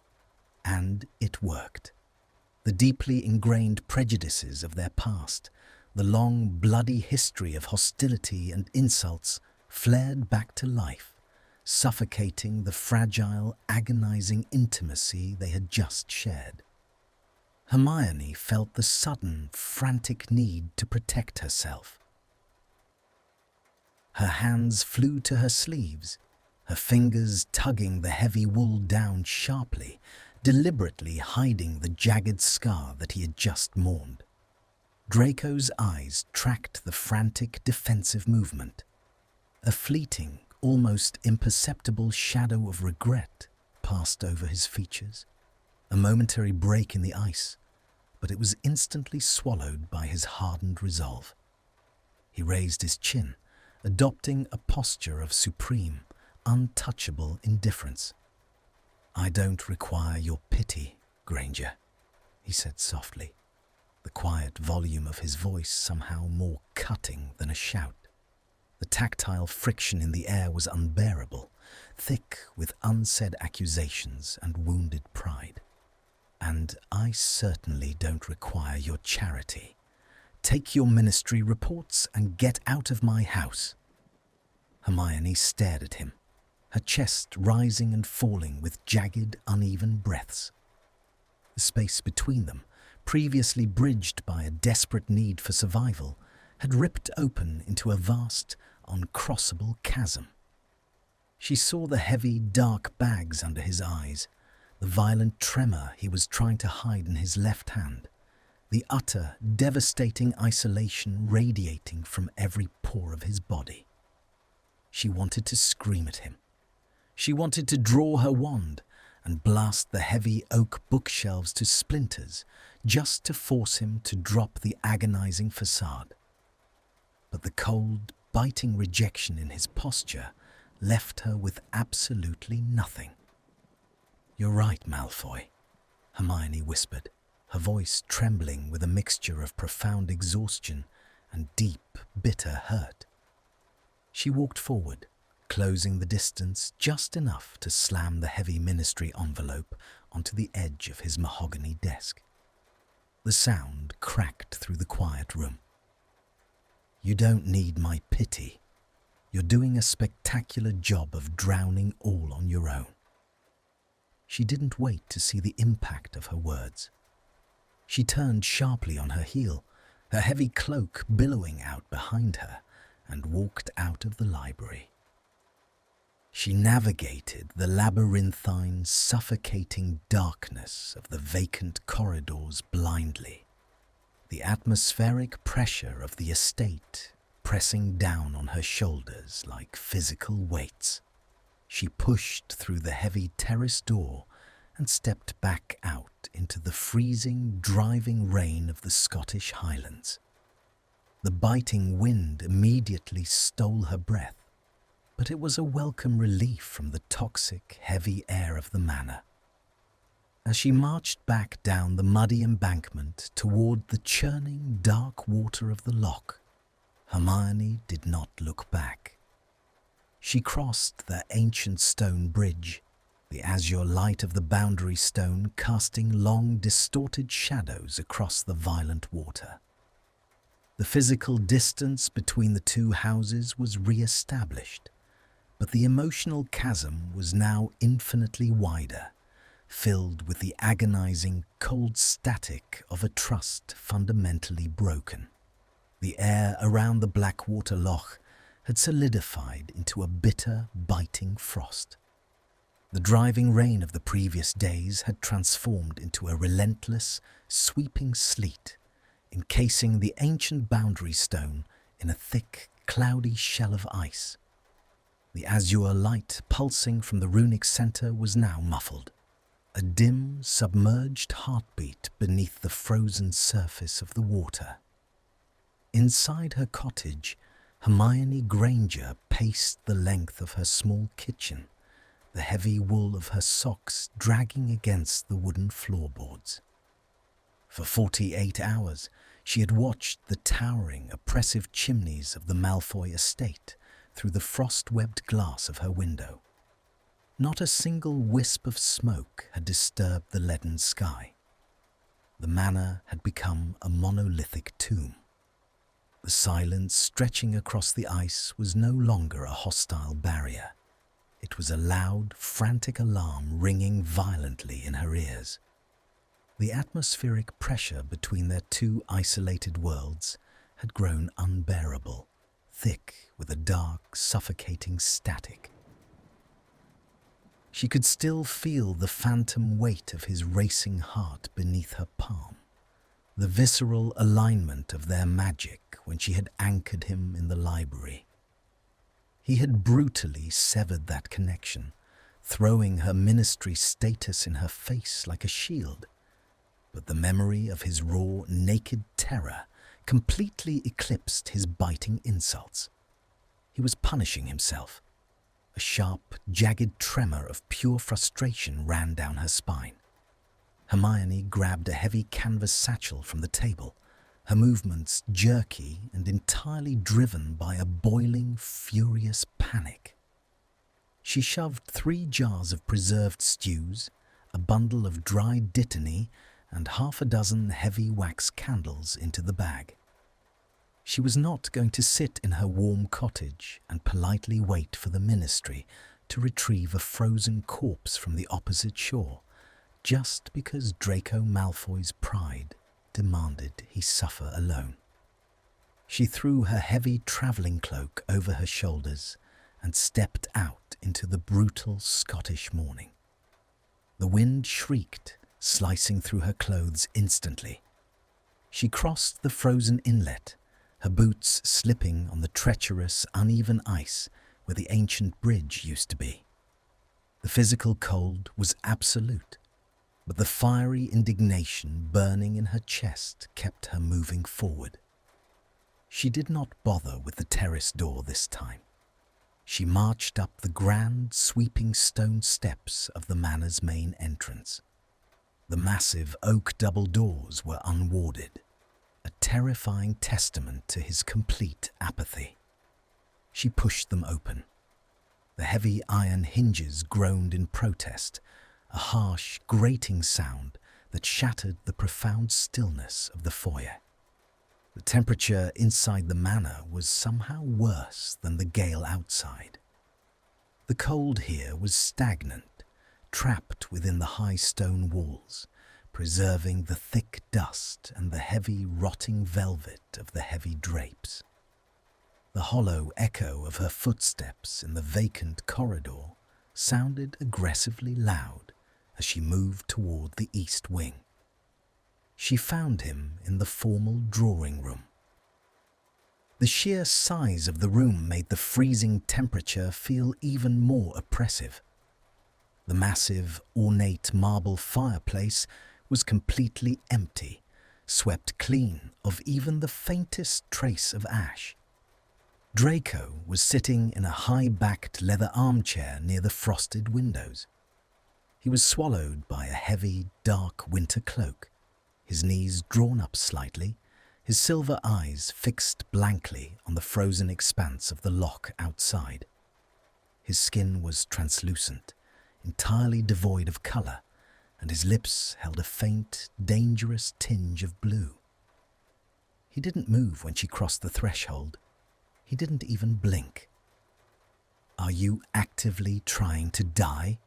And it worked. The deeply ingrained prejudices of their past, the long, bloody history of hostility and insults, flared back to life, suffocating the fragile, agonizing intimacy they had just shared. Hermione felt the sudden, frantic need to protect herself. Her hands flew to her sleeves, her fingers tugging the heavy wool down sharply, deliberately hiding the jagged scar that he had just mourned. Draco's eyes tracked the frantic defensive movement. A fleeting, almost imperceptible shadow of regret passed over his features, a momentary break in the ice, but it was instantly swallowed by his hardened resolve. He raised his chin, adopting a posture of supreme, untouchable indifference. "I don't require your pity, Granger," he said softly, the quiet volume of his voice somehow more cutting than a shout. The tactile friction in the air was unbearable, thick with unsaid accusations and wounded pride. "And I certainly don't require your charity. Take your ministry reports and get out of my house." Hermione stared at him, her chest rising and falling with jagged, uneven breaths. The space between them, previously bridged by a desperate need for survival, had ripped open into a vast, uncrossable chasm. She saw the heavy, dark bags under his eyes, the violent tremor he was trying to hide in his left hand, the utter, devastating isolation radiating from every pore of his body. She wanted to scream at him. She wanted to draw her wand and blast the heavy oak bookshelves to splinters just to force him to drop the agonizing facade. But the cold, biting rejection in his posture left her with absolutely nothing. "You're right, Malfoy," Hermione whispered, her voice trembling with a mixture of profound exhaustion and deep, bitter hurt. She walked forward, closing the distance just enough to slam the heavy ministry envelope onto the edge of his mahogany desk. The sound cracked through the quiet room. "You don't need my pity. You're doing a spectacular job of drowning all on your own." She didn't wait to see the impact of her words. She turned sharply on her heel, her heavy cloak billowing out behind her, and walked out of the library. She navigated the labyrinthine, suffocating darkness of the vacant corridors blindly, the atmospheric pressure of the estate pressing down on her shoulders like physical weights. She pushed through the heavy terrace door and stepped back out into the freezing, driving rain of the Scottish Highlands. The biting wind immediately stole her breath, but it was a welcome relief from the toxic, heavy air of the manor. As she marched back down the muddy embankment toward the churning, dark water of the loch, Hermione did not look back. She crossed the ancient stone bridge, the azure light of the boundary stone casting long, distorted shadows across the violent water. The physical distance between the two houses was re-established, but the emotional chasm was now infinitely wider, filled with the agonizing, cold static of a trust fundamentally broken. The air around the Blackwater Loch had solidified into a bitter, biting frost. The driving rain of the previous days had transformed into a relentless, sweeping sleet, encasing the ancient boundary stone in a thick, cloudy shell of ice. The azure light pulsing from the runic center was now muffled, a dim, submerged heartbeat beneath the frozen surface of the water. Inside her cottage, Hermione Granger paced the length of her small kitchen, the heavy wool of her socks dragging against the wooden floorboards. For 48 hours, she had watched the towering, oppressive chimneys of the Malfoy estate through the frost-webbed glass of her window. Not a single wisp of smoke had disturbed the leaden sky. The manor had become a monolithic tomb. The silence stretching across the ice was no longer a hostile barrier. It was a loud, frantic alarm ringing violently in her ears. The atmospheric pressure between their two isolated worlds had grown unbearable, thick with a dark, suffocating static. She could still feel the phantom weight of his racing heart beneath her palm, the visceral alignment of their magic when she had anchored him in the library. He had brutally severed that connection, throwing her ministry status in her face like a shield. But the memory of his raw, naked terror completely eclipsed his biting insults. He was punishing himself. A sharp, jagged tremor of pure frustration ran down her spine. Hermione grabbed a heavy canvas satchel from the table, her movements jerky and entirely driven by a boiling, furious panic. She shoved 3 jars of preserved stews, a bundle of dried dittany, and half a dozen heavy wax candles into the bag. She was not going to sit in her warm cottage and politely wait for the ministry to retrieve a frozen corpse from the opposite shore, just because Draco Malfoy's pride demanded he suffer alone. She threw her heavy travelling cloak over her shoulders and stepped out into the brutal Scottish morning. The wind shrieked, slicing through her clothes instantly. She crossed the frozen inlet, her boots slipping on the treacherous, uneven ice where the ancient bridge used to be. The physical cold was absolute, but the fiery indignation burning in her chest kept her moving forward. She did not bother with the terrace door this time. She marched up the grand, sweeping stone steps of the manor's main entrance. The massive oak double doors were unwarded, a terrifying testament to his complete apathy. She pushed them open. The heavy iron hinges groaned in protest, a harsh, grating sound that shattered the profound stillness of the foyer. The temperature inside the manor was somehow worse than the gale outside. The cold here was stagnant, trapped within the high stone walls, preserving the thick dust and the heavy, rotting velvet of the heavy drapes. The hollow echo of her footsteps in the vacant corridor sounded aggressively loud as she moved toward the east wing. She found him in the formal drawing room. The sheer size of the room made the freezing temperature feel even more oppressive. The massive, ornate marble fireplace was completely empty, swept clean of even the faintest trace of ash. Draco was sitting in a high-backed leather armchair near the frosted windows. He was swallowed by a heavy, dark winter cloak, his knees drawn up slightly, his silver eyes fixed blankly on the frozen expanse of the loch outside. His skin was translucent, entirely devoid of colour, and his lips held a faint, dangerous tinge of blue. He didn't move when she crossed the threshold. He didn't even blink. "Are you actively trying to die?"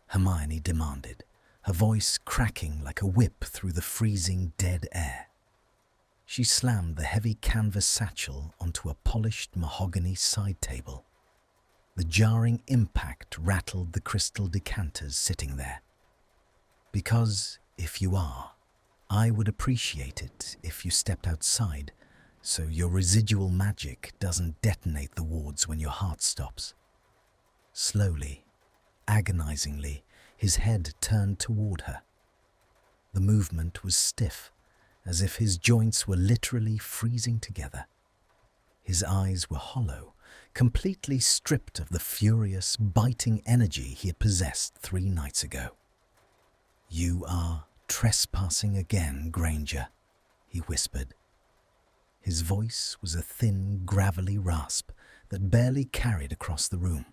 Hermione demanded, her voice cracking like a whip through the freezing dead air. She slammed the heavy canvas satchel onto a polished mahogany side table. The jarring impact rattled the crystal decanters sitting there. "Because if you are, I would appreciate it if you stepped outside so your residual magic doesn't detonate the wards when your heart stops." Slowly, agonizingly, his head turned toward her. The movement was stiff, as if his joints were literally freezing together. His eyes were hollow, completely stripped of the furious, biting energy he had possessed 3 nights ago. "You are trespassing again, Granger," he whispered. His voice was a thin, gravelly rasp that barely carried across the room.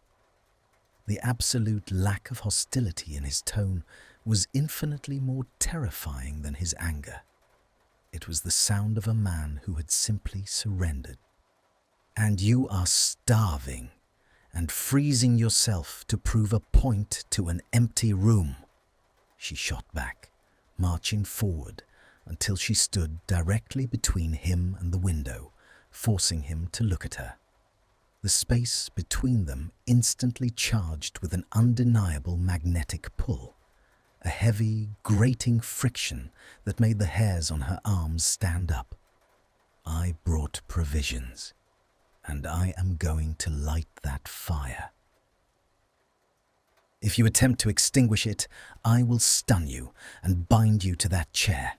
The absolute lack of hostility in his tone was infinitely more terrifying than his anger. It was the sound of a man who had simply surrendered. "And you are starving and freezing yourself to prove a point to an empty room," she shot back, marching forward until she stood directly between him and the window, forcing him to look at her. The space between them instantly charged with an undeniable magnetic pull, a heavy, grating friction that made the hairs on her arms stand up. "I brought provisions, and I am going to light that fire. If you attempt to extinguish it, I will stun you and bind you to that chair."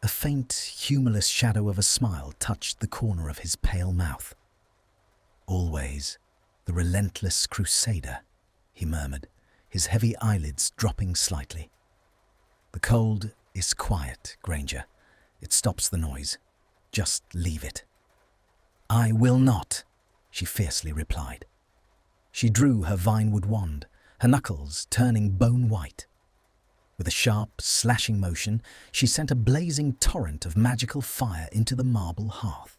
A faint, humorless shadow of a smile touched the corner of his pale mouth. "Always the relentless crusader," he murmured, his heavy eyelids dropping slightly. The cold is quiet, Granger. It stops the noise. Just leave it. I will not, she fiercely replied. She drew her vinewood wand, her knuckles turning bone white. With a sharp, slashing motion, she sent a blazing torrent of magical fire into the marble hearth.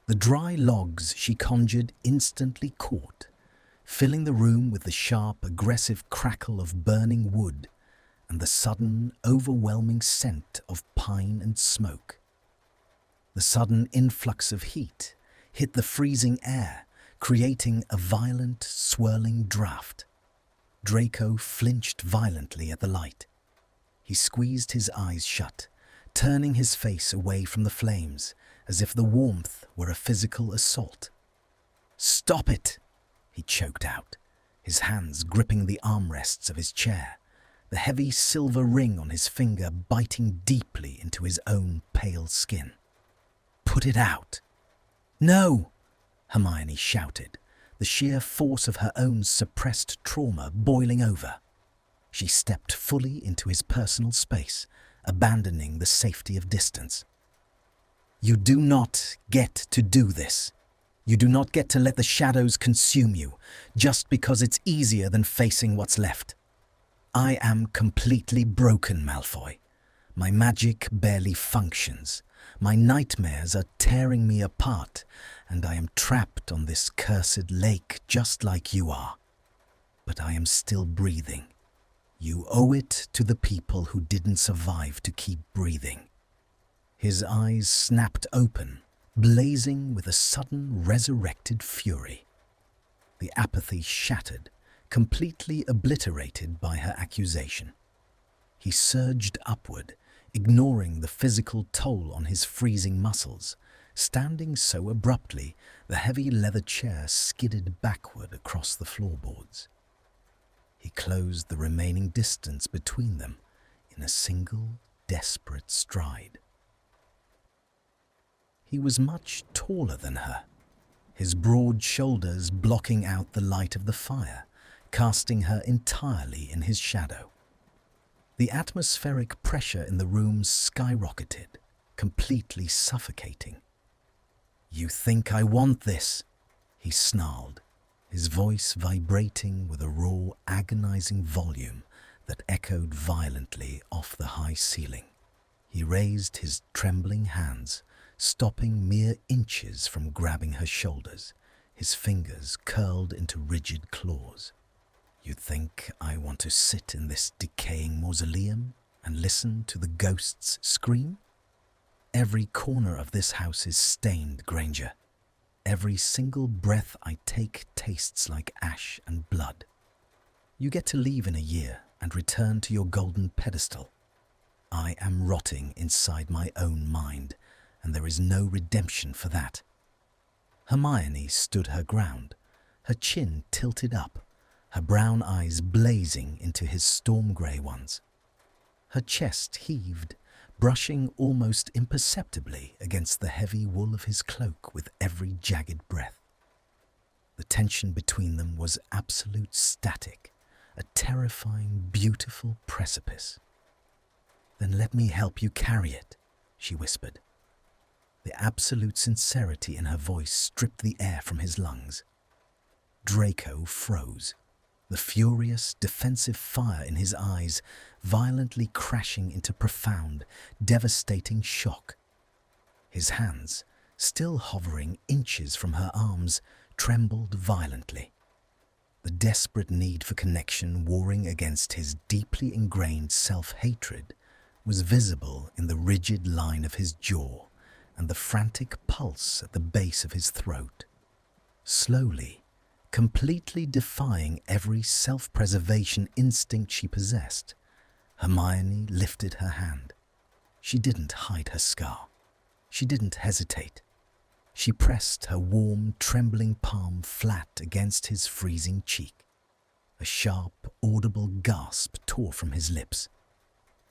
The dry logs she conjured instantly caught, filling the room with the sharp, aggressive crackle of burning wood and the sudden, overwhelming scent of pine and smoke. The sudden influx of heat hit the freezing air, creating a violent, swirling draft. Draco flinched violently at the light. He squeezed his eyes shut, turning his face away from the flames, as if the warmth were a physical assault. "Stop it!" he choked out, his hands gripping the armrests of his chair, the heavy silver ring on his finger biting deeply into his own pale skin. "Put it out!" "No!" Hermione shouted, the sheer force of her own suppressed trauma boiling over. She stepped fully into his personal space, abandoning the safety of distance. "You do not get to do this. You do not get to let the shadows consume you, just because it's easier than facing what's left. I am completely broken, Malfoy. My magic barely functions. My nightmares are tearing me apart, and I am trapped on this cursed lake just like you are. But I am still breathing. You owe it to the people who didn't survive to keep breathing." His eyes snapped open, blazing with a sudden resurrected fury. The apathy shattered, completely obliterated by her accusation. He surged upward, ignoring the physical toll on his freezing muscles. Standing so abruptly, the heavy leather chair skidded backward across the floorboards. He closed the remaining distance between them in a single, desperate stride. He was much taller than her, his broad shoulders blocking out the light of the fire, casting her entirely in his shadow. The atmospheric pressure in the room skyrocketed, completely suffocating. "You think I want this?" he snarled, his voice vibrating with a raw, agonizing volume that echoed violently off the high ceiling. He raised his trembling hands, stopping mere inches from grabbing her shoulders, his fingers curled into rigid claws. "You think I want to sit in this decaying mausoleum and listen to the ghosts scream? Every corner of this house is stained, Granger. Every single breath I take tastes like ash and blood. You get to leave in a year and return to your golden pedestal. I am rotting inside my own mind, and there is no redemption for that." Hermione stood her ground, her chin tilted up, her brown eyes blazing into his storm-grey ones. Her chest heaved, brushing almost imperceptibly against the heavy wool of his cloak with every jagged breath. The tension between them was absolute static, a terrifying, beautiful precipice. "Then let me help you carry it," she whispered. The absolute sincerity in her voice stripped the air from his lungs. Draco froze, the furious, defensive fire in his eyes violently crashing into profound, devastating shock. His hands, still hovering inches from her arms, trembled violently. The desperate need for connection warring against his deeply ingrained self-hatred was visible in the rigid line of his jaw and the frantic pulse at the base of his throat. Slowly, completely defying every self-preservation instinct she possessed, Hermione lifted her hand. She didn't hide her scar. She didn't hesitate. She pressed her warm, trembling palm flat against his freezing cheek. A sharp, audible gasp tore from his lips.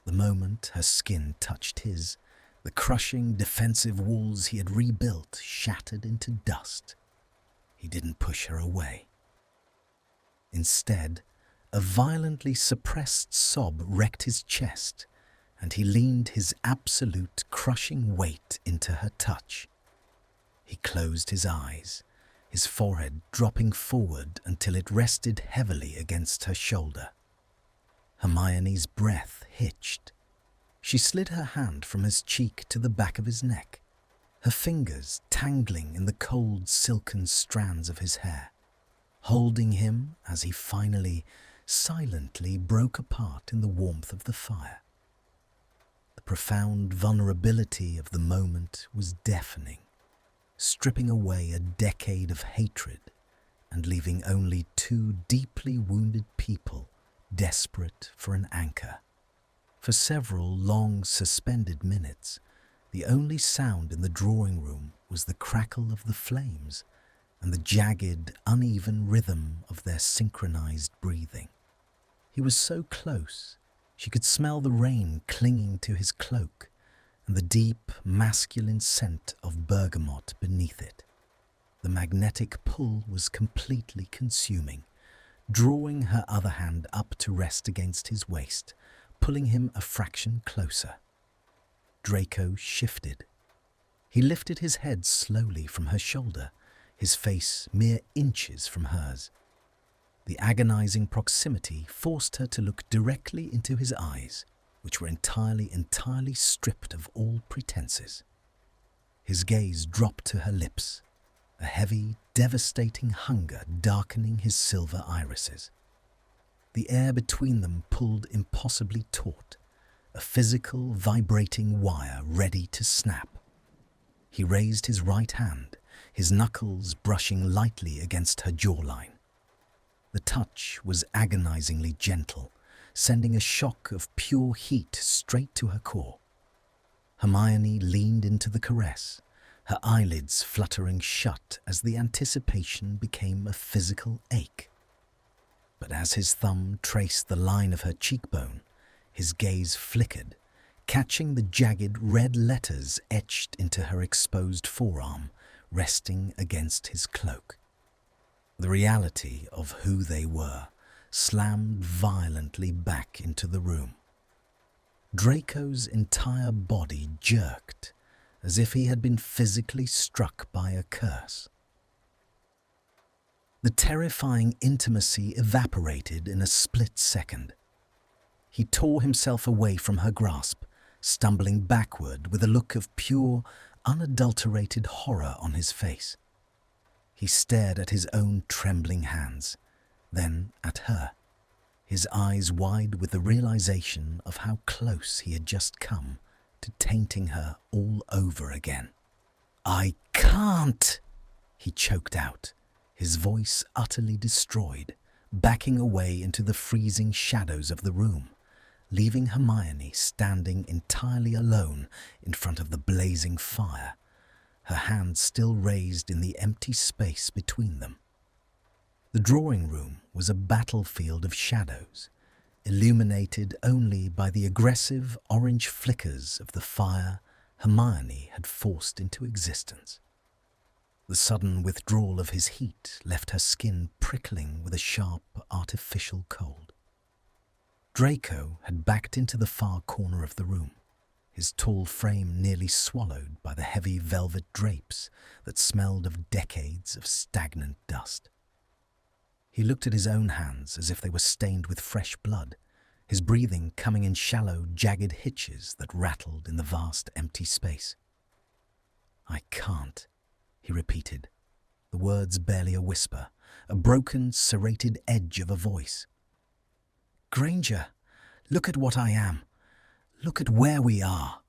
The moment her skin touched his, the crushing, defensive walls he had rebuilt shattered into dust. He didn't push her away. Instead, A violently suppressed sob wrecked his chest, and he leaned his absolute crushing weight into her touch. He closed his eyes, his forehead dropping forward until it rested heavily against her shoulder. Hermione's breath hitched. She slid her hand from his cheek to the back of his neck, her fingers tangling in the cold silken strands of his hair, holding him as he finally, silently broke apart in the warmth of the fire. The profound vulnerability of the moment was deafening, stripping away a decade of hatred and leaving only two deeply wounded people desperate for an anchor. For several long suspended minutes, the only sound in the drawing room was the crackle of the flames and the jagged, uneven rhythm of their synchronized breathing. He was so close, she could smell the rain clinging to his cloak and the deep, masculine scent of bergamot beneath it. The magnetic pull was completely consuming, drawing her other hand up to rest against his waist, pulling him a fraction closer. Draco shifted. He lifted his head slowly from her shoulder, his face mere inches from hers. The agonizing proximity forced her to look directly into his eyes, which were entirely stripped of all pretenses. His gaze dropped to her lips, a heavy, devastating hunger darkening his silver irises. The air between them pulled impossibly taut, a physical, vibrating wire ready to snap. He raised his right hand, his knuckles brushing lightly against her jawline. The touch was agonizingly gentle, sending a shock of pure heat straight to her core. Hermione leaned into the caress, her eyelids fluttering shut as the anticipation became a physical ache. But as his thumb traced the line of her cheekbone, his gaze flickered, catching the jagged red letters etched into her exposed forearm, resting against his cloak. The reality of who they were slammed violently back into the room. Draco's entire body jerked, as if he had been physically struck by a curse. The terrifying intimacy evaporated in a split second. He tore himself away from her grasp, stumbling backward with a look of pure, unadulterated horror on his face. He stared at his own trembling hands, then at her, his eyes wide with the realization of how close he had just come to tainting her all over again. "I can't," he choked out, his voice utterly destroyed, backing away into the freezing shadows of the room, leaving Hermione standing entirely alone in front of the blazing fire, her hands still raised in the empty space between them. The drawing room was a battlefield of shadows, illuminated only by the aggressive orange flickers of the fire Hermione had forced into existence. The sudden withdrawal of his heat left her skin prickling with a sharp, artificial cold. Draco had backed into the far corner of the room, his tall frame nearly swallowed by the heavy velvet drapes that smelled of decades of stagnant dust. He looked at his own hands as if they were stained with fresh blood, his breathing coming in shallow, jagged hitches that rattled in the vast empty space. "I can't," he repeated, the words barely a whisper, a broken, serrated edge of a voice. "Granger, look at what I am. Look at where we are."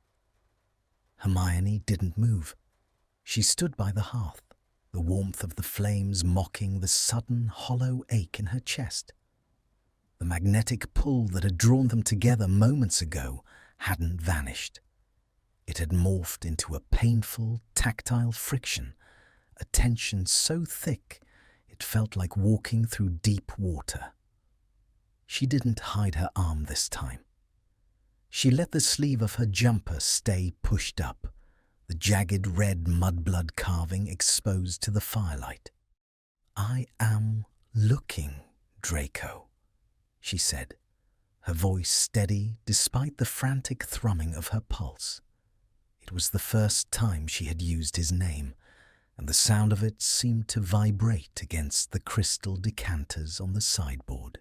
Hermione didn't move. She stood by the hearth, the warmth of the flames mocking the sudden hollow ache in her chest. The magnetic pull that had drawn them together moments ago hadn't vanished. It had morphed into a painful, tactile friction, a tension so thick it felt like walking through deep water. She didn't hide her arm this time. She let the sleeve of her jumper stay pushed up, the jagged red mudblood carving exposed to the firelight. "I am looking, Draco," she said, her voice steady despite the frantic thrumming of her pulse. It was the first time she had used his name, and the sound of it seemed to vibrate against the crystal decanters on the sideboard.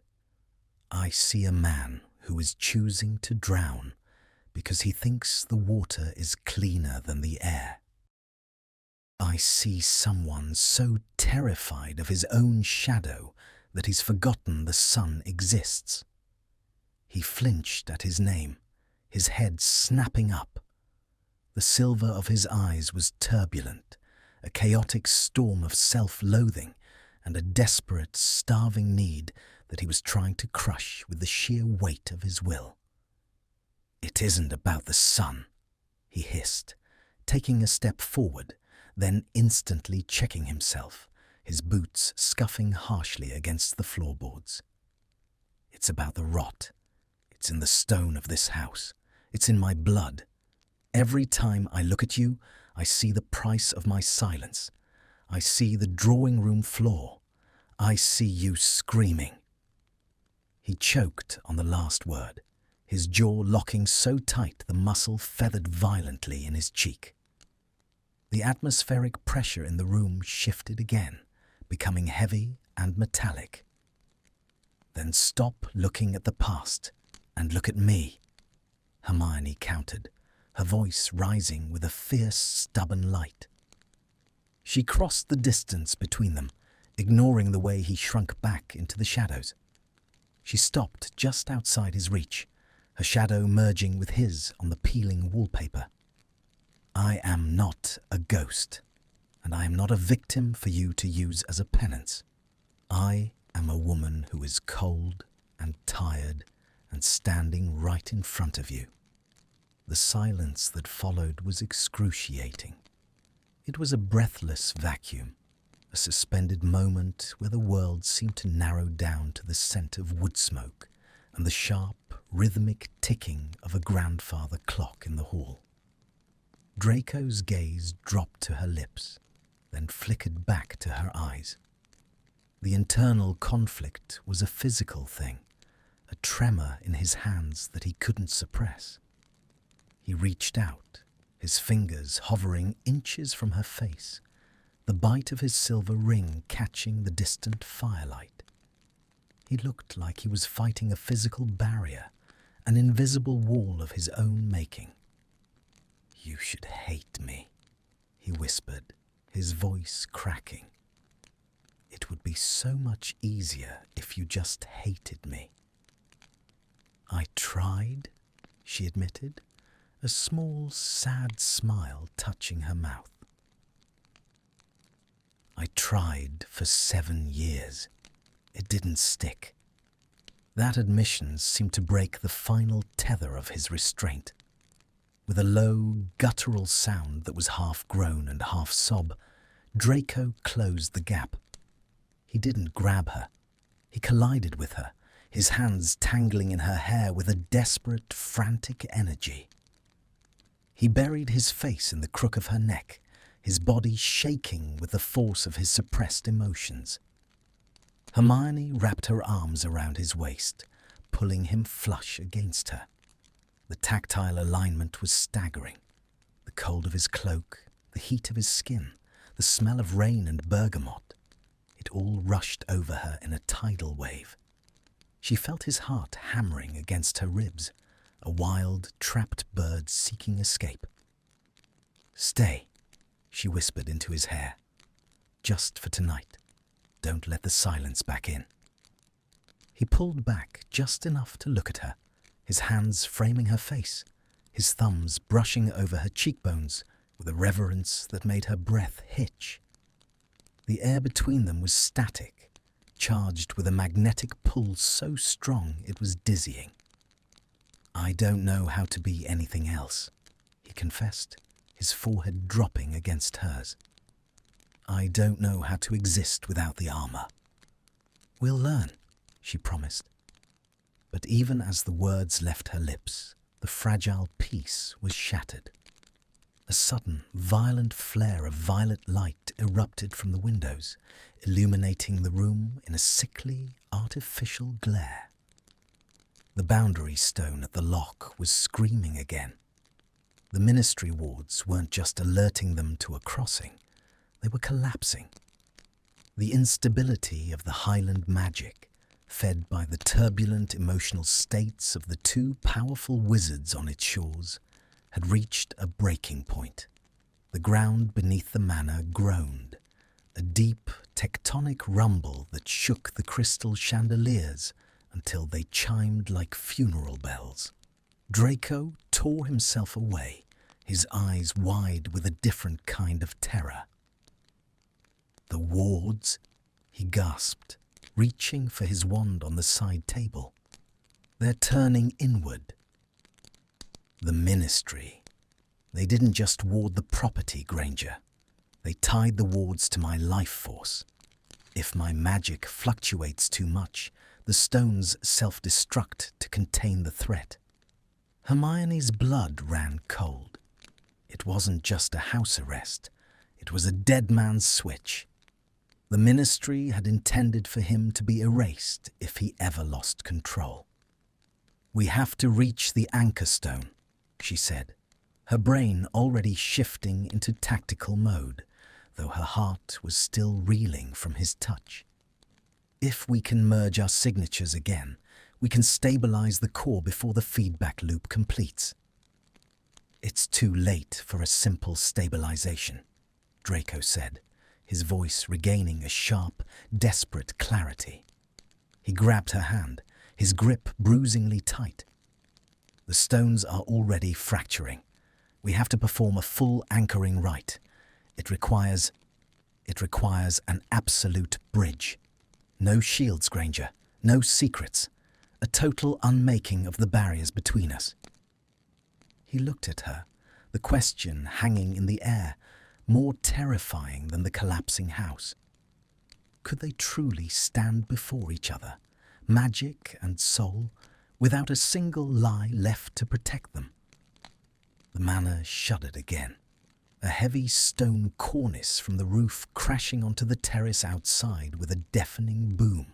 I see a man who is choosing to drown because he thinks the water is cleaner than the air. I see someone so terrified of his own shadow that he's forgotten the sun exists. He flinched at his name, his head snapping up. The silver of his eyes was turbulent, a chaotic storm of self-loathing and a desperate, starving need that he was trying to crush with the sheer weight of his will. "It isn't about the sun," he hissed, taking a step forward, then instantly checking himself, his boots scuffing harshly against the floorboards. "It's about the rot. It's in the stone of this house. It's in my blood. Every time I look at you, I see the price of my silence. I see the drawing room floor. I see you screaming." He choked on the last word, his jaw locking so tight the muscle feathered violently in his cheek. The atmospheric pressure in the room shifted again, becoming heavy and metallic. "Then stop looking at the past and look at me," Hermione countered, her voice rising with a fierce, stubborn light. She crossed the distance between them, ignoring the way he shrunk back into the shadows. She stopped just outside his reach, her shadow merging with his on the peeling wallpaper. "I am not a ghost, and I am not a victim for you to use as a penance. I am a woman who is cold and tired and standing right in front of you." The silence that followed was excruciating. It was a breathless vacuum, a suspended moment where the world seemed to narrow down to the scent of wood smoke and the sharp, rhythmic ticking of a grandfather clock in the hall. Draco's gaze dropped to her lips, then flickered back to her eyes. The internal conflict was a physical thing, a tremor in his hands that he couldn't suppress. He reached out, his fingers hovering inches from her face, the bite of his silver ring catching the distant firelight. He looked like he was fighting a physical barrier, an invisible wall of his own making. "You should hate me," he whispered, his voice cracking. "It would be so much easier if you just hated me." "I tried," she admitted, a small, sad smile touching her mouth. "I tried for 7 years. It didn't stick." That admission seemed to break the final tether of his restraint. With a low, guttural sound that was half groan and half sob, Draco closed the gap. He didn't grab her. He collided with her, his hands tangling in her hair with a desperate, frantic energy. He buried his face in the crook of her neck, his body shaking with the force of his suppressed emotions. Hermione wrapped her arms around his waist, pulling him flush against her. The tactile alignment was staggering. The cold of his cloak, the heat of his skin, the smell of rain and bergamot. It all rushed over her in a tidal wave. She felt his heart hammering against her ribs, a wild, trapped bird seeking escape. "Stay," she whispered into his hair. "Just for tonight. Don't let the silence back in." He pulled back just enough to look at her, his hands framing her face, his thumbs brushing over her cheekbones with a reverence that made her breath hitch. The air between them was static, charged with a magnetic pull so strong it was dizzying. "I don't know how to be anything else," he confessed, his forehead dropping against hers. "I don't know how to exist without the armor." "We'll learn," she promised. But even as the words left her lips, the fragile peace was shattered. A sudden, violent flare of violet light erupted from the windows, illuminating the room in a sickly, artificial glare. The boundary stone at the lock was screaming again. The ministry wards weren't just alerting them to a crossing, they were collapsing. The instability of the Highland magic, fed by the turbulent emotional states of the two powerful wizards on its shores, had reached a breaking point. The ground beneath the manor groaned, a deep tectonic rumble that shook the crystal chandeliers until they chimed like funeral bells. Draco tore himself away, his eyes wide with a different kind of terror. "The wards?" he gasped, reaching for his wand on the side table. "They're turning inward." "The ministry. They didn't just ward the property, Granger. They tied the wards to my life force. If my magic fluctuates too much, the stones self-destruct to contain the threat." Hermione's blood ran cold. It wasn't just a house arrest. It was a dead man's switch. The ministry had intended for him to be erased if he ever lost control. "We have to reach the anchor stone," she said, her brain already shifting into tactical mode, though her heart was still reeling from his touch. "If we can merge our signatures again, we can stabilize the core before the feedback loop completes." "It's too late for a simple stabilization," Draco said, his voice regaining a sharp, desperate clarity. He grabbed her hand, his grip bruisingly tight. "The stones are already fracturing. We have to perform a full anchoring rite. It requires an absolute bridge. No shields, Granger. No secrets. A total unmaking of the barriers between us." He looked at her, the question hanging in the air, more terrifying than the collapsing house. Could they truly stand before each other, magic and soul, without a single lie left to protect them? The manor shuddered again, a heavy stone cornice from the roof crashing onto the terrace outside with a deafening boom.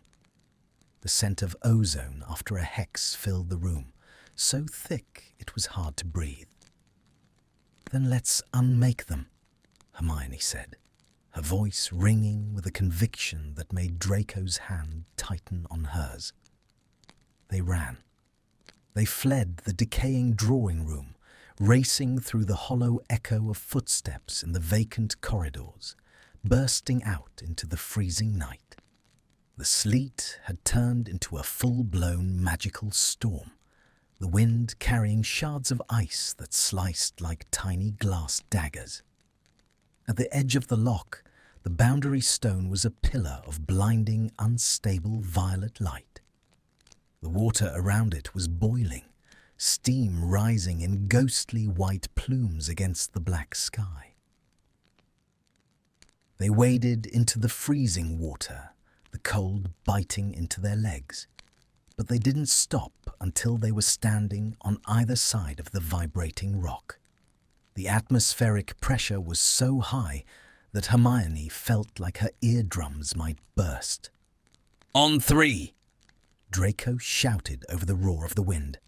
The scent of ozone after a hex filled the room, so thick it was hard to breathe. "Then let's unmake them," Hermione said, her voice ringing with a conviction that made Draco's hand tighten on hers. They ran. They fled the decaying drawing room, racing through the hollow echo of footsteps in the vacant corridors, bursting out into the freezing night. The sleet had turned into a full-blown magical storm, the wind carrying shards of ice that sliced like tiny glass daggers. At the edge of the lock, the boundary stone was a pillar of blinding, unstable violet light. The water around it was boiling, steam rising in ghostly white plumes against the black sky. They waded into the freezing water, the cold biting into their legs, but they didn't stop until they were standing on either side of the vibrating rock. The atmospheric pressure was so high that Hermione felt like her eardrums might burst. "On 3!" Draco shouted over the roar of the wind.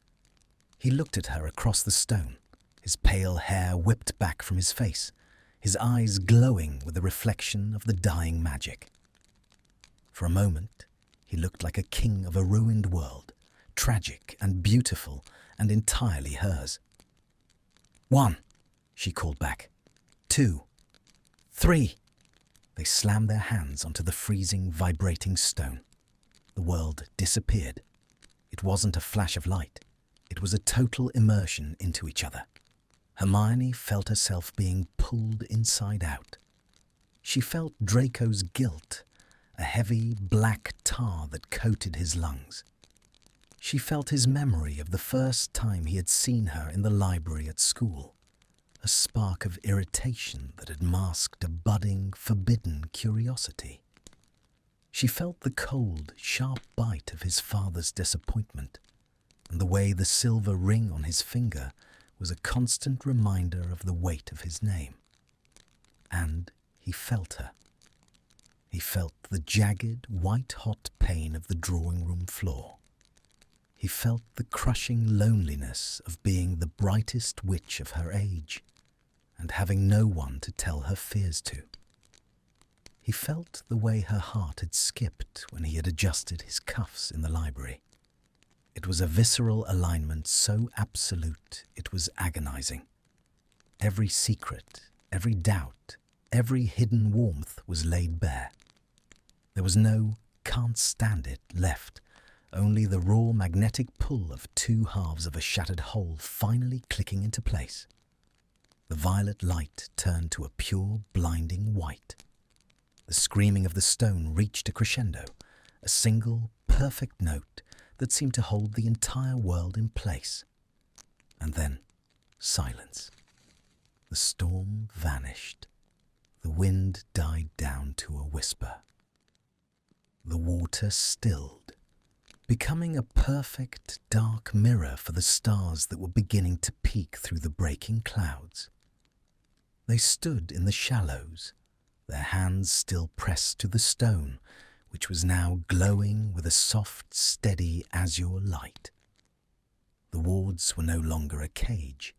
He looked at her across the stone, his pale hair whipped back from his face, his eyes glowing with the reflection of the dying magic. For a moment, he looked like a king of a ruined world, tragic and beautiful and entirely hers. "1," she called back. 2, 3. They slammed their hands onto the freezing, vibrating stone. The world disappeared. It wasn't a flash of light. It was a total immersion into each other. Hermione felt herself being pulled inside out. She felt Draco's guilt, a heavy black tar that coated his lungs. She felt his memory of the first time he had seen her in the library at school, a spark of irritation that had masked a budding, forbidden curiosity. She felt the cold, sharp bite of his father's disappointment, and the way the silver ring on his finger was a constant reminder of the weight of his name. And he felt her. He felt the jagged, white-hot pain of the drawing-room floor. He felt the crushing loneliness of being the brightest witch of her age, and having no one to tell her fears to. He felt the way her heart had skipped when he had adjusted his cuffs in the library. It was a visceral alignment so absolute it was agonizing. Every secret, every doubt, every hidden warmth was laid bare. There was no "can't stand it" left, only the raw magnetic pull of two halves of a shattered whole finally clicking into place. The violet light turned to a pure, blinding white. The screaming of the stone reached a crescendo, a single, perfect note that seemed to hold the entire world in place. And then, silence. The storm vanished. The wind died down to a whisper. The water stilled, becoming a perfect, dark mirror for the stars that were beginning to peek through the breaking clouds. They stood in the shallows, their hands still pressed to the stone, which was now glowing with a soft, steady azure light. The wards were no longer a cage.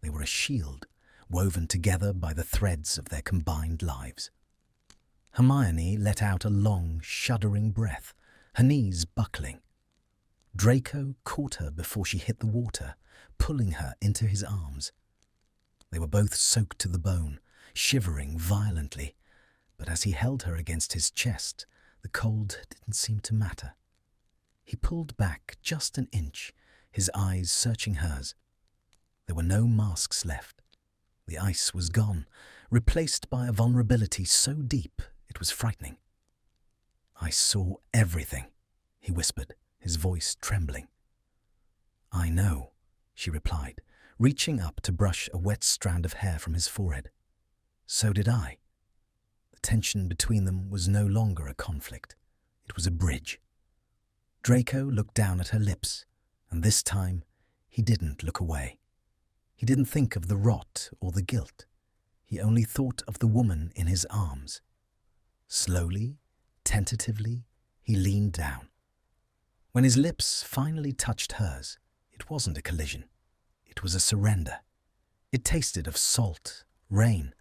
They were a shield, woven together by the threads of their combined lives. Hermione let out a long, shuddering breath, her knees buckling. Draco caught her before she hit the water, pulling her into his arms. They were both soaked to the bone, shivering violently, but as he held her against his chest, the cold didn't seem to matter. He pulled back just an inch, his eyes searching hers. There were no masks left. The ice was gone, replaced by a vulnerability so deep it was frightening. "I saw everything," he whispered, his voice trembling. "I know," she replied, reaching up to brush a wet strand of hair from his forehead. "So did I." The tension between them was no longer a conflict. It was a bridge. Draco looked down at her lips, and this time he didn't look away. He didn't think of the rot or the guilt. He only thought of the woman in his arms. Slowly, tentatively, he leaned down. When his lips finally touched hers, it wasn't a collision. It was a surrender. It tasted of salt, rain,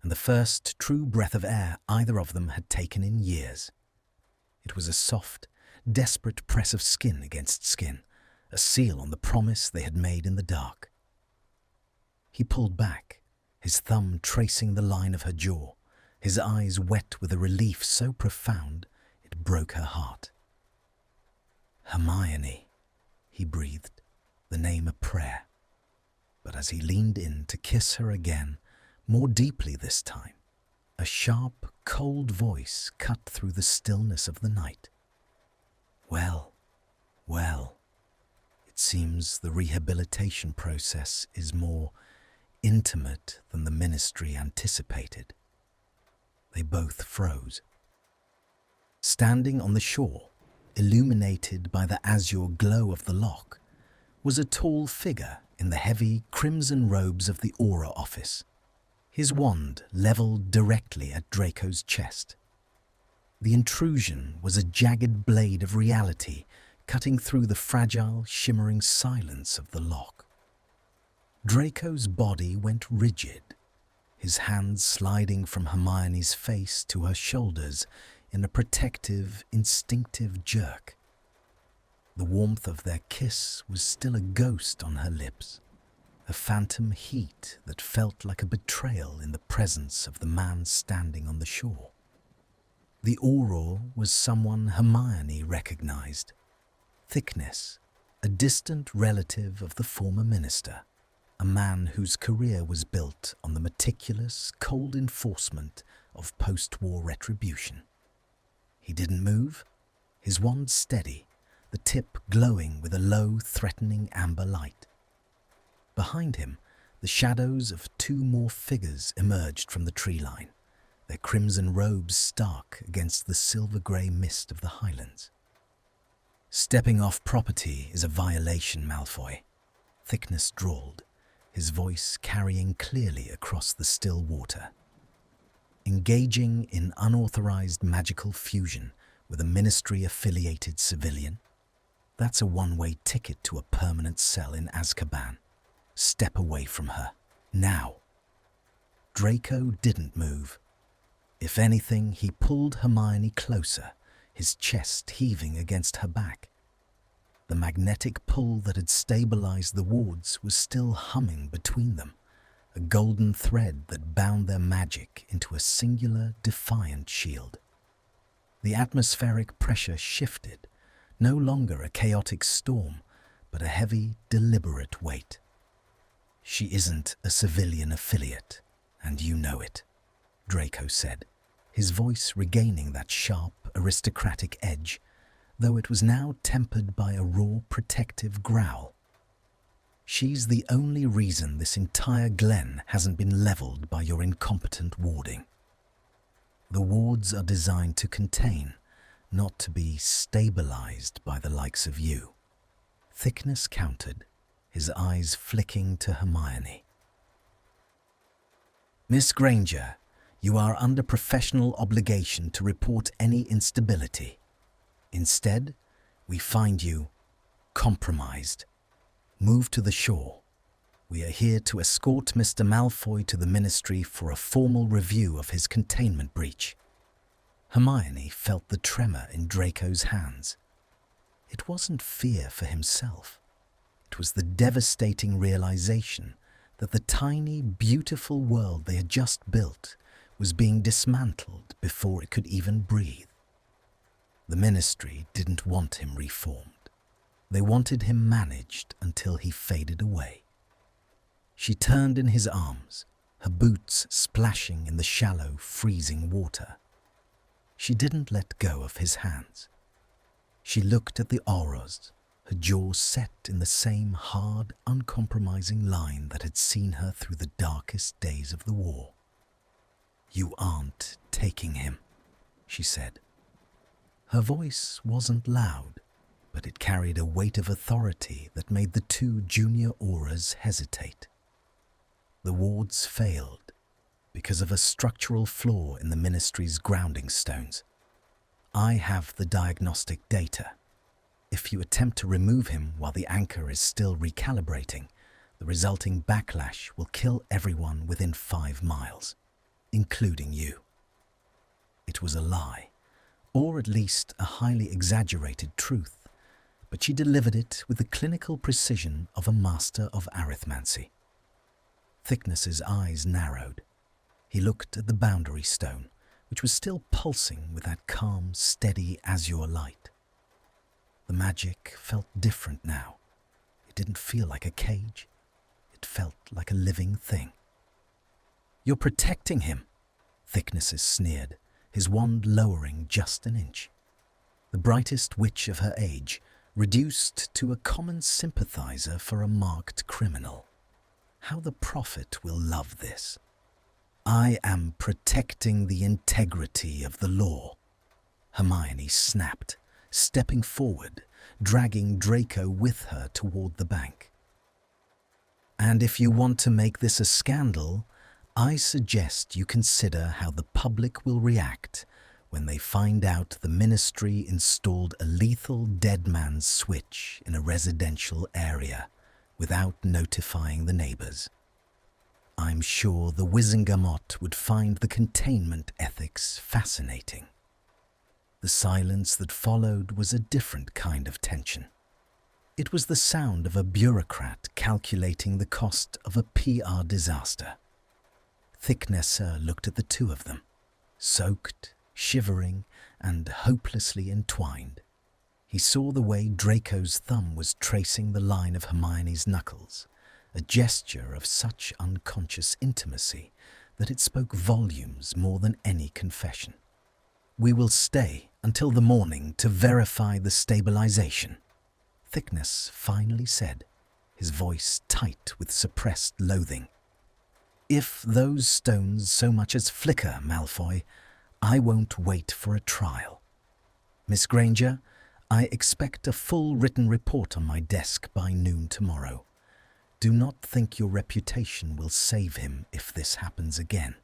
and the first true breath of air either of them had taken in years. It was a soft, desperate press of skin against skin, a seal on the promise they had made in the dark. He pulled back, his thumb tracing the line of her jaw, his eyes wet with a relief so profound it broke her heart. "Hermione," he breathed, the name a prayer. But as he leaned in to kiss her again, more deeply this time, a sharp, cold voice cut through the stillness of the night. "Well, well, it seems the rehabilitation process is more intimate than the ministry anticipated." They both froze. Standing on the shore, illuminated by the azure glow of the loch, was a tall figure in the heavy crimson robes of the Aura office, his wand levelled directly at Draco's chest. The intrusion was a jagged blade of reality cutting through the fragile, shimmering silence of the loch. Draco's body went rigid, his hands sliding from Hermione's face to her shoulders in a protective, instinctive jerk. The warmth of their kiss was still a ghost on her lips, a phantom heat that felt like a betrayal in the presence of the man standing on the shore. The Auror was someone Hermione recognized. Thickness, a distant relative of the former minister, a man whose career was built on the meticulous, cold enforcement of post-war retribution. He didn't move, his wand steady, the tip glowing with a low, threatening amber light. Behind him, the shadows of two more figures emerged from the tree line, their crimson robes stark against the silver-grey mist of the highlands. "Stepping off property is a violation, Malfoy," Thickness drawled, his voice carrying clearly across the still water. "Engaging in unauthorized magical fusion with a ministry-affiliated civilian? That's a one-way ticket to a permanent cell in Azkaban. Step away from her. Now. Draco didn't move. If anything, he pulled Hermione closer, his chest heaving against her back. The magnetic pull that had stabilized the wards was still humming between them, a golden thread that bound their magic into a singular, defiant shield. The atmospheric pressure shifted, no longer a chaotic storm, but a heavy, deliberate weight. She isn't a civilian affiliate, and you know it, Draco said, his voice regaining that sharp, aristocratic edge, though it was now tempered by a raw, protective growl. She's the only reason this entire glen hasn't been leveled by your incompetent warding. The wards are designed to contain, not to be stabilized by the likes of you. Thickness countered, his eyes flicking to Hermione. Miss Granger, you are under professional obligation to report any instability. Instead, we find you compromised. Move to the shore. We are here to escort Mr. Malfoy to the Ministry for a formal review of his containment breach. Hermione felt the tremor in Draco's hands. It wasn't fear for himself. It was the devastating realization that the tiny, beautiful world they had just built was being dismantled before it could even breathe. The Ministry didn't want him reformed. They wanted him managed until he faded away. She turned in his arms, her boots splashing in the shallow, freezing water. She didn't let go of his hands. She looked at the auras, her jaw set in the same hard, uncompromising line that had seen her through the darkest days of the war. "You aren't taking him," she said. Her voice wasn't loud, but it carried a weight of authority that made the two junior auras hesitate. The wards failed because of a structural flaw in the Ministry's grounding stones. I have the diagnostic data. If you attempt to remove him while the anchor is still recalibrating, the resulting backlash will kill everyone within 5 miles, including you. It was a lie, or at least a highly exaggerated truth, but she delivered it with the clinical precision of a master of arithmancy. Thickness's eyes narrowed. He looked at the boundary stone, which was still pulsing with that calm, steady azure light. The magic felt different now. It didn't feel like a cage. It felt like a living thing. "You're protecting him," Thicknesses sneered, his wand lowering just an inch. The brightest witch of her age, reduced to a common sympathizer for a marked criminal. How the prophet will love this. "I am protecting the integrity of the law," Hermione snapped, stepping forward, dragging Draco with her toward the bank. "And if you want to make this a scandal, I suggest you consider how the public will react when they find out the Ministry installed a lethal dead man's switch in a residential area without notifying the neighbors. I'm sure the Wizengamot would find the containment ethics fascinating." The silence that followed was a different kind of tension. It was the sound of a bureaucrat calculating the cost of a PR disaster. Thicknesser looked at the two of them, soaked, shivering, and hopelessly entwined. He saw the way Draco's thumb was tracing the line of Hermione's knuckles, a gesture of such unconscious intimacy that it spoke volumes more than any confession. "We will stay until the morning to verify the stabilization," Thickness finally said, his voice tight with suppressed loathing. "If those stones so much as flicker, Malfoy, I won't wait for a trial. Miss Granger, I expect a full written report on my desk by noon tomorrow. Do not think your reputation will save him if this happens again."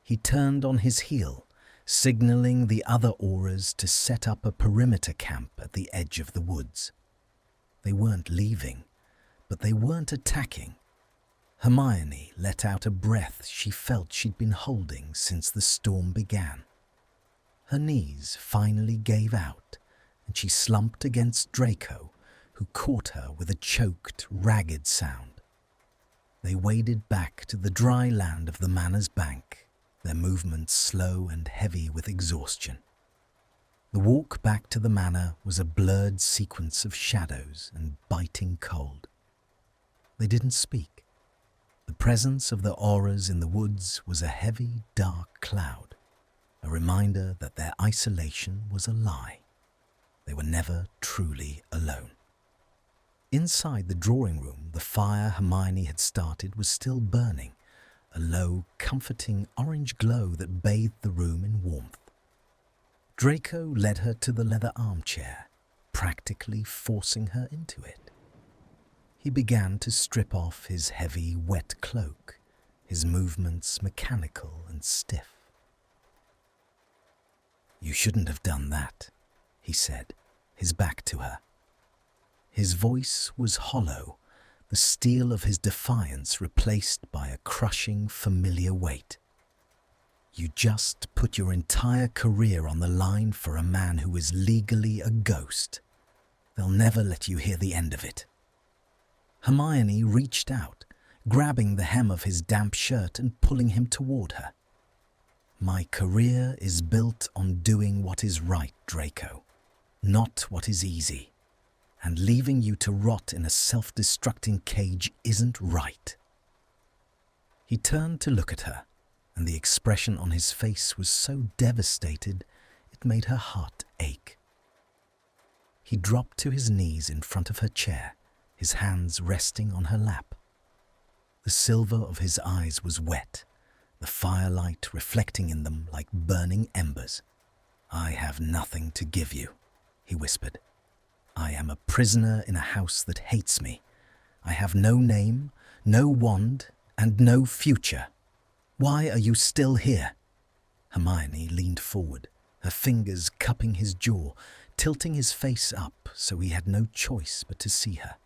He turned on his heel, signaling the other auras to set up a perimeter camp at the edge of the woods. They weren't leaving, but they weren't attacking. Hermione let out a breath she felt she'd been holding since the storm began. Her knees finally gave out, and she slumped against Draco, who caught her with a choked, ragged sound. They waded back to the dry land of the manor's bank, their movements slow and heavy with exhaustion. The walk back to the manor was a blurred sequence of shadows and biting cold. They didn't speak. The presence of the auras in the woods was a heavy, dark cloud, a reminder that their isolation was a lie. They were never truly alone. Inside the drawing room, the fire Hermione had started was still burning, a low, comforting orange glow that bathed the room in warmth. Draco led her to the leather armchair, practically forcing her into it. He began to strip off his heavy, wet cloak, his movements mechanical and stiff. "You shouldn't have done that," he said, his back to her. His voice was hollow, the steel of his defiance replaced by a crushing, familiar weight. "You just put your entire career on the line for a man who is legally a ghost. They'll never let you hear the end of it." Hermione reached out, grabbing the hem of his damp shirt and pulling him toward her. "My career is built on doing what is right, Draco, not what is easy. And leaving you to rot in a self-destructing cage isn't right." He turned to look at her, and the expression on his face was so devastated it made her heart ache. He dropped to his knees in front of her chair, his hands resting on her lap. The silver of his eyes was wet, the firelight reflecting in them like burning embers. "I have nothing to give you," he whispered. "I am a prisoner in a house that hates me. I have no name, no wand, and no future. Why are you still here?" Hermione leaned forward, her fingers cupping his jaw, tilting his face up so he had no choice but to see her.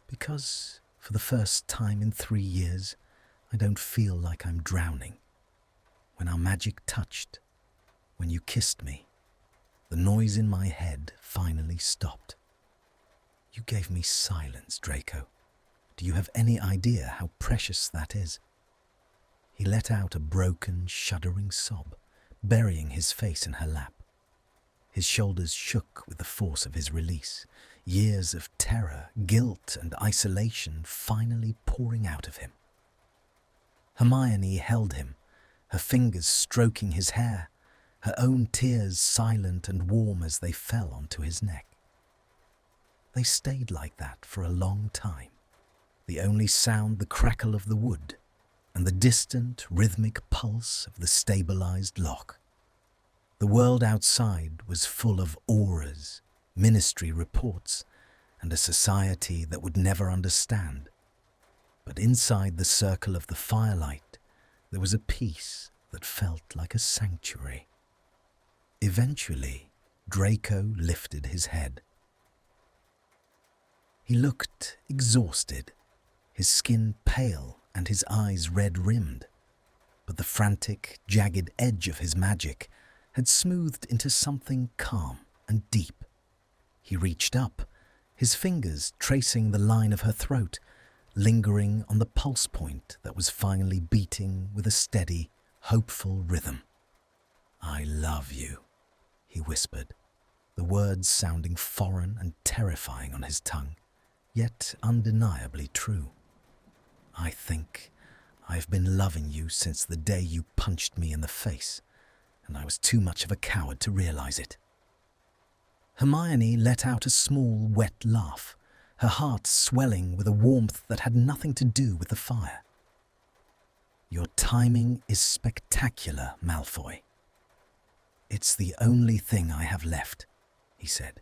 "Because, for the first time in 3 years, I don't feel like I'm drowning. When our magic touched, when you kissed me, the noise in my head finally stopped. You gave me silence, Draco. Do you have any idea how precious that is?" He let out a broken, shuddering sob, burying his face in her lap. His shoulders shook with the force of his release, years of terror, guilt, and isolation finally pouring out of him. Hermione held him, her fingers stroking his hair, her own tears silent and warm as they fell onto his neck. They stayed like that for a long time, the only sound the crackle of the wood and the distant, rhythmic pulse of the stabilized lock. The world outside was full of auras, ministry reports, and a society that would never understand. But inside the circle of the firelight, there was a peace that felt like a sanctuary. Eventually, Draco lifted his head. He looked exhausted, his skin pale and his eyes red-rimmed, but the frantic, jagged edge of his magic had smoothed into something calm and deep. He reached up, his fingers tracing the line of her throat, lingering on the pulse point that was finally beating with a steady, hopeful rhythm. "I love you," he whispered, the words sounding foreign and terrifying on his tongue, yet undeniably true. "I think I've been loving you since the day you punched me in the face, and I was too much of a coward to realize it." Hermione let out a small, wet laugh, her heart swelling with a warmth that had nothing to do with the fire. "Your timing is spectacular, Malfoy." "It's the only thing I have left," he said,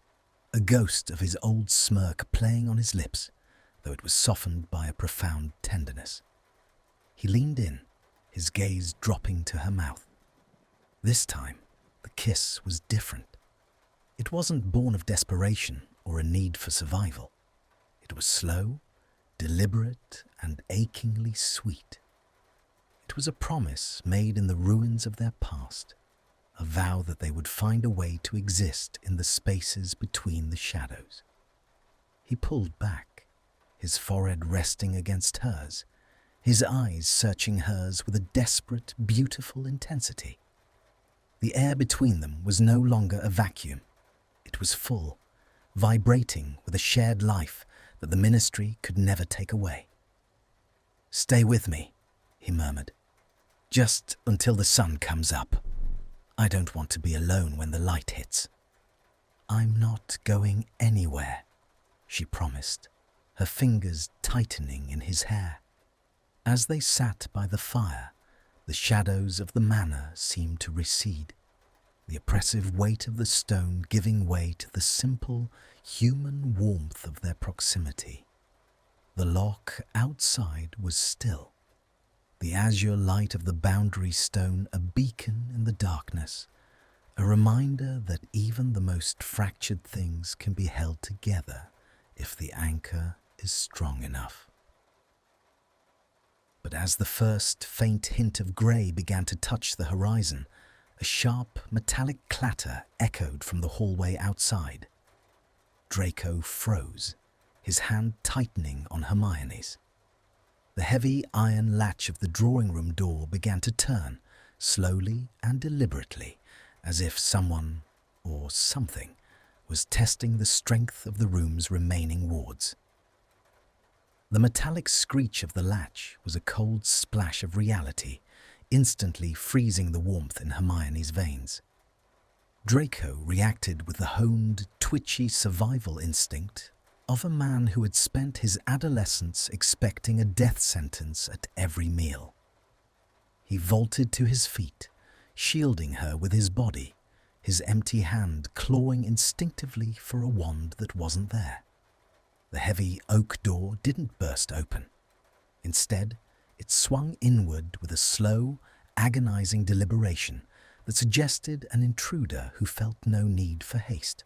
a ghost of his old smirk playing on his lips, though it was softened by a profound tenderness. He leaned in, his gaze dropping to her mouth. This time, the kiss was different. It wasn't born of desperation or a need for survival. It was slow, deliberate, and achingly sweet. It was a promise made in the ruins of their past, a vow that they would find a way to exist in the spaces between the shadows. He pulled back, his forehead resting against hers, his eyes searching hers with a desperate, beautiful intensity. The air between them was no longer a vacuum. It was full, vibrating with a shared life that the ministry could never take away. "Stay with me," he murmured, "just until the sun comes up. I don't want to be alone when the light hits." "I'm not going anywhere," she promised, her fingers tightening in his hair. As they sat by the fire, the shadows of the manor seemed to recede, the oppressive weight of the stone giving way to the simple, human warmth of their proximity. The lock outside was still, the azure light of the boundary stone a beacon in the darkness, a reminder that even the most fractured things can be held together if the anchor is strong enough. But as the first faint hint of grey began to touch the horizon, a sharp metallic clatter echoed from the hallway outside. Draco froze, his hand tightening on Hermione's. The heavy iron latch of the drawing room door began to turn, slowly and deliberately, as if someone, or something, was testing the strength of the room's remaining wards. The metallic screech of the latch was a cold splash of reality, instantly freezing the warmth in Hermione's veins. Draco reacted with the honed, twitchy survival instinct of a man who had spent his adolescence expecting a death sentence at every meal. He vaulted to his feet, shielding her with his body, his empty hand clawing instinctively for a wand that wasn't there. The heavy oak door didn't burst open. Instead, it swung inward with a slow, agonizing deliberation that suggested an intruder who felt no need for haste.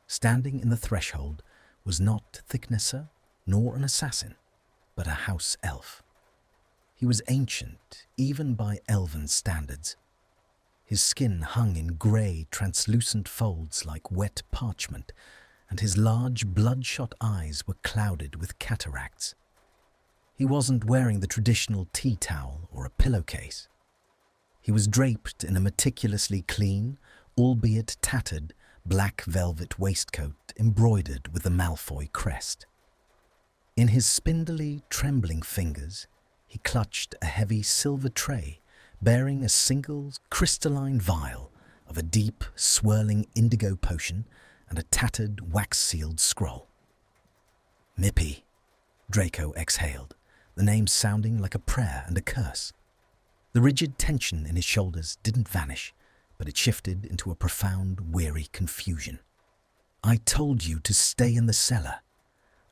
Standing in the threshold was not Thicknesser nor an assassin, but a house elf. He was ancient, even by elven standards. His skin hung in grey, translucent folds like wet parchment, and his large, bloodshot eyes were clouded with cataracts. He wasn't wearing the traditional tea towel or a pillowcase. He was draped in a meticulously clean, albeit tattered, black velvet waistcoat embroidered with the Malfoy crest. In his spindly, trembling fingers, he clutched a heavy silver tray bearing a single crystalline vial of a deep, swirling indigo potion and a tattered, wax-sealed scroll. "Mippy," Draco exhaled, the name sounding like a prayer and a curse. The rigid tension in his shoulders didn't vanish, but it shifted into a profound, weary confusion. "I told you to stay in the cellar.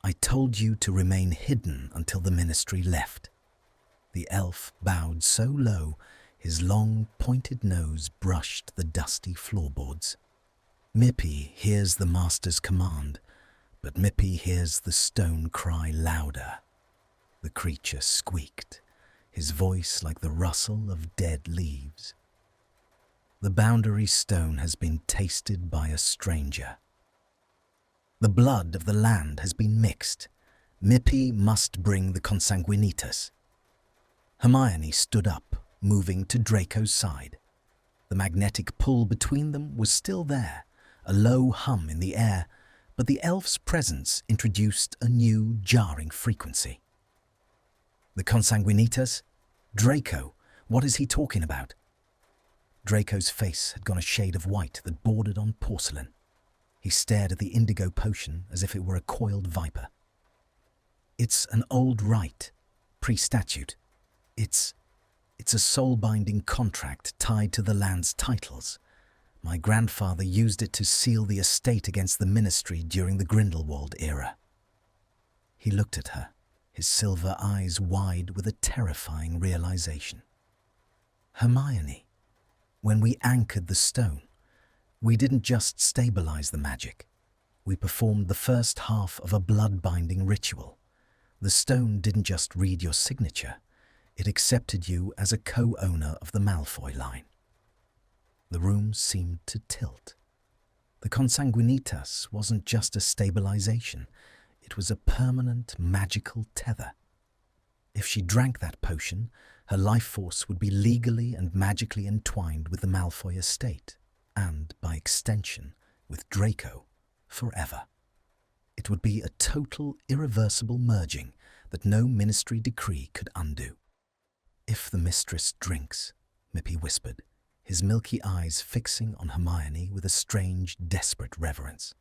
I told you to remain hidden until the ministry left." The elf bowed so low, his long, pointed nose brushed the dusty floorboards. "Mippy hears the master's command, but Mippy hears the stone cry louder." The creature squeaked, his voice like the rustle of dead leaves. "The boundary stone has been tasted by a stranger. The blood of the land has been mixed. Mippy must bring the consanguinitas." Hermione stood up, moving to Draco's side. The magnetic pull between them was still there, a low hum in the air, but the elf's presence introduced a new, jarring frequency. "The consanguinitas? Draco, what is he talking about?" Draco's face had gone a shade of white that bordered on porcelain. He stared at the indigo potion as if it were a coiled viper. "It's an old rite, pre-statute. It's a soul-binding contract tied to the land's titles. My grandfather used it to seal the estate against the ministry during the Grindelwald era." He looked at her, his silver eyes wide with a terrifying realization. "Hermione, When we anchored the stone, we didn't just stabilize the magic. We performed the first half of a blood-binding ritual. The stone didn't just read your signature, it accepted you as a co-owner of the Malfoy line. The room seemed to tilt. The consanguinitas wasn't just a stabilization, it was a permanent magical tether. If she drank that potion, her life force would be legally and magically entwined with the Malfoy estate, and, by extension, with Draco, forever. It would be a total, irreversible merging that no ministry decree could undo. "If the mistress drinks," Mippy whispered, his milky eyes fixing on Hermione with a strange, desperate reverence.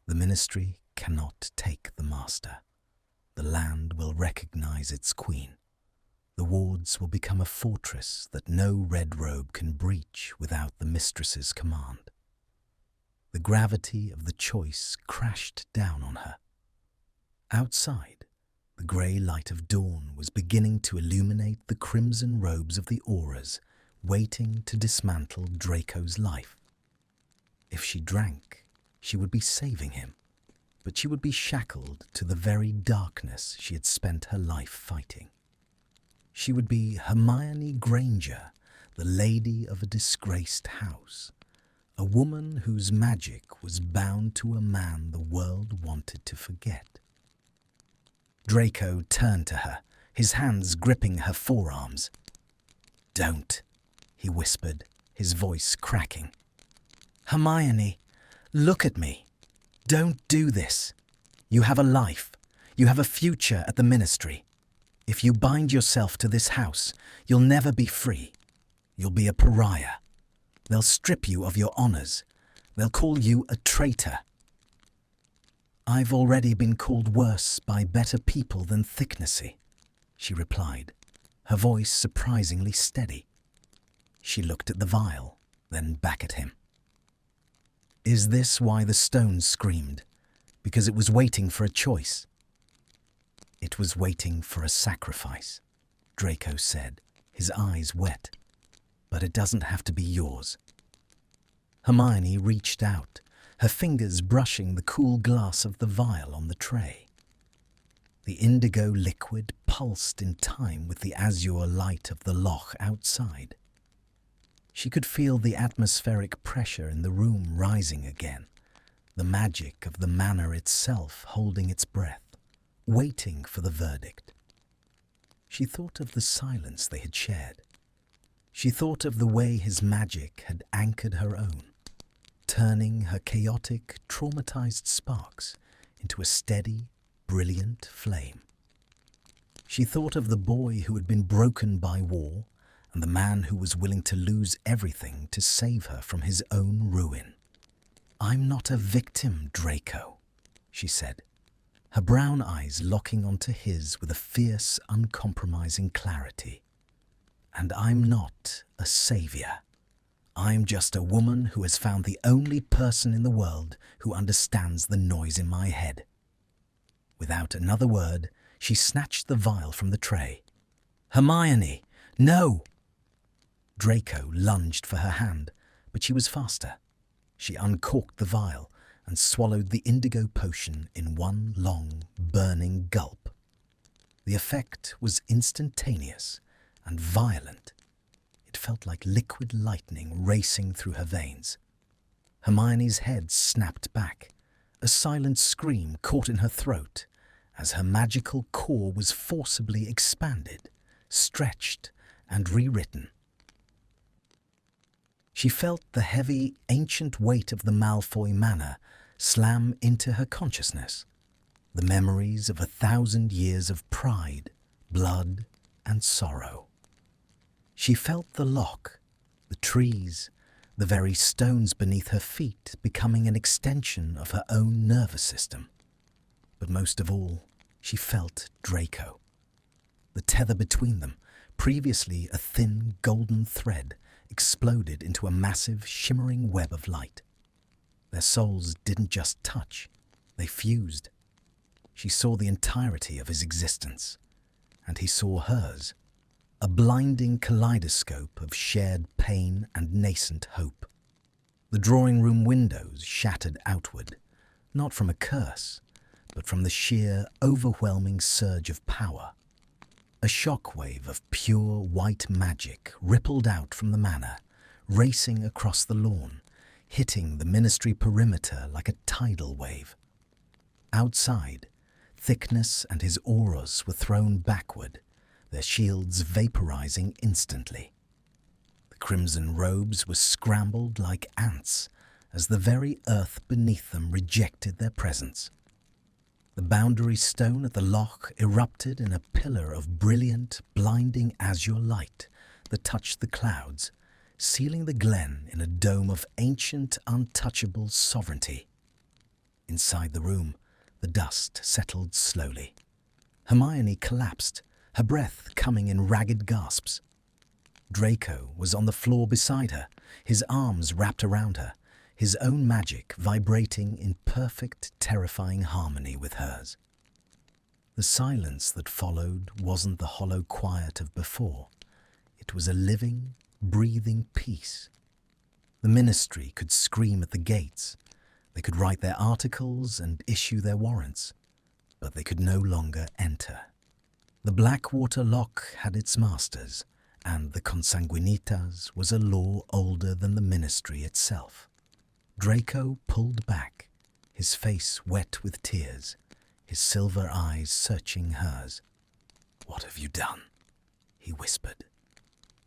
"The ministry cannot take the master. The land will recognize its queen. The wards will become a fortress that no red robe can breach without the mistress's command." The gravity of the choice crashed down on her. Outside, the grey light of dawn was beginning to illuminate the crimson robes of the auras, waiting to dismantle Draco's life. If she drank, she would be saving him, but she would be shackled to the very darkness she had spent her life fighting. She would be Hermione Granger, the lady of a disgraced house, a woman whose magic was bound to a man the world wanted to forget. Draco turned to her, his hands gripping her forearms. "Don't," he whispered, his voice cracking. "Hermione, look at me. Don't do this. You have a life. You have a future at the ministry. If you bind yourself to this house, you'll never be free. You'll be a pariah. They'll strip you of your honors. They'll call you a traitor." "I've already been called worse by better people than Thicknessy," she replied, her voice surprisingly steady. She looked at the vial, then back at him. "Is this why the stone screamed? Because it was waiting for a choice?" "It was waiting for a sacrifice," Draco said, his eyes wet. "But it doesn't have to be yours." Hermione reached out, her fingers brushing the cool glass of the vial on the tray. The indigo liquid pulsed in time with the azure light of the loch outside. She could feel the atmospheric pressure in the room rising again, the magic of the manor itself holding its breath, waiting for the verdict. She thought of the silence they had shared. She thought of the way his magic had anchored her own, turning her chaotic, traumatized sparks into a steady, brilliant flame. She thought of the boy who had been broken by war and the man who was willing to lose everything to save her from his own ruin. "I'm not a victim, Draco," she said, her brown eyes locking onto his with a fierce, uncompromising clarity. "And I'm not a savior. I'm just a woman who has found the only person in the world who understands the noise in my head." Without another word, she snatched the vial from the tray. "Hermione, no!" Draco lunged for her hand, but she was faster. She uncorked the vial and swallowed the indigo potion in one long, burning gulp. The effect was instantaneous and violent. It felt like liquid lightning racing through her veins. Hermione's head snapped back. A silent scream caught in her throat as her magical core was forcibly expanded, stretched, and rewritten. She felt the heavy, ancient weight of the Malfoy Manor slam into her consciousness, the memories of 1,000 years of pride, blood, and sorrow. She felt the loch, the trees, the very stones beneath her feet becoming an extension of her own nervous system. But most of all, she felt Draco. The tether between them, previously a thin golden thread, exploded into a massive, shimmering web of light. Their souls didn't just touch, they fused. She saw the entirety of his existence, and he saw hers, a blinding kaleidoscope of shared pain and nascent hope. The drawing room windows shattered outward, not from a curse, but from the sheer, overwhelming surge of power. A shockwave of pure white magic rippled out from the manor, racing across the lawn, hitting the ministry perimeter like a tidal wave. Outside, Thickness and his auras were thrown backward, their shields vaporizing instantly. The crimson robes were scrambled like ants as the very earth beneath them rejected their presence. The boundary stone at the loch erupted in a pillar of brilliant, blinding azure light that touched the clouds, sealing the glen in a dome of ancient, untouchable sovereignty. Inside the room, the dust settled slowly. Hermione collapsed, her breath coming in ragged gasps. Draco was on the floor beside her, his arms wrapped around her, his own magic vibrating in perfect, terrifying harmony with hers. The silence that followed wasn't the hollow quiet of before. It was a living, breathing peace. The ministry could scream at the gates. They could write their articles and issue their warrants, but they could no longer enter. The Blackwater Loch had its masters, and the consanguinitas was a law older than the ministry itself. Draco pulled back, his face wet with tears, his silver eyes searching hers. "What have you done?" he whispered,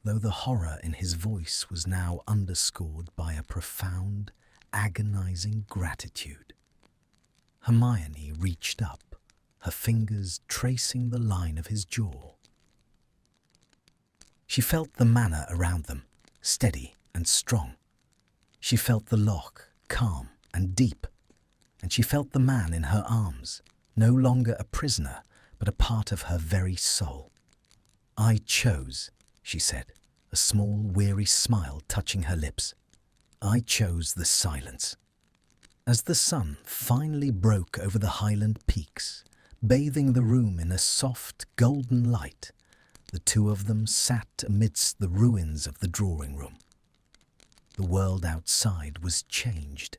though the horror in his voice was now underscored by a profound, agonizing gratitude. Hermione reached up, her fingers tracing the line of his jaw. She felt the manor around them, steady and strong. She felt the loch, calm and deep, and she felt the man in her arms, no longer a prisoner, but a part of her very soul. "I chose," she said, a small, weary smile touching her lips. "I chose the silence." As the sun finally broke over the highland peaks, bathing the room in a soft, golden light, the two of them sat amidst the ruins of the drawing room. The world outside was changed,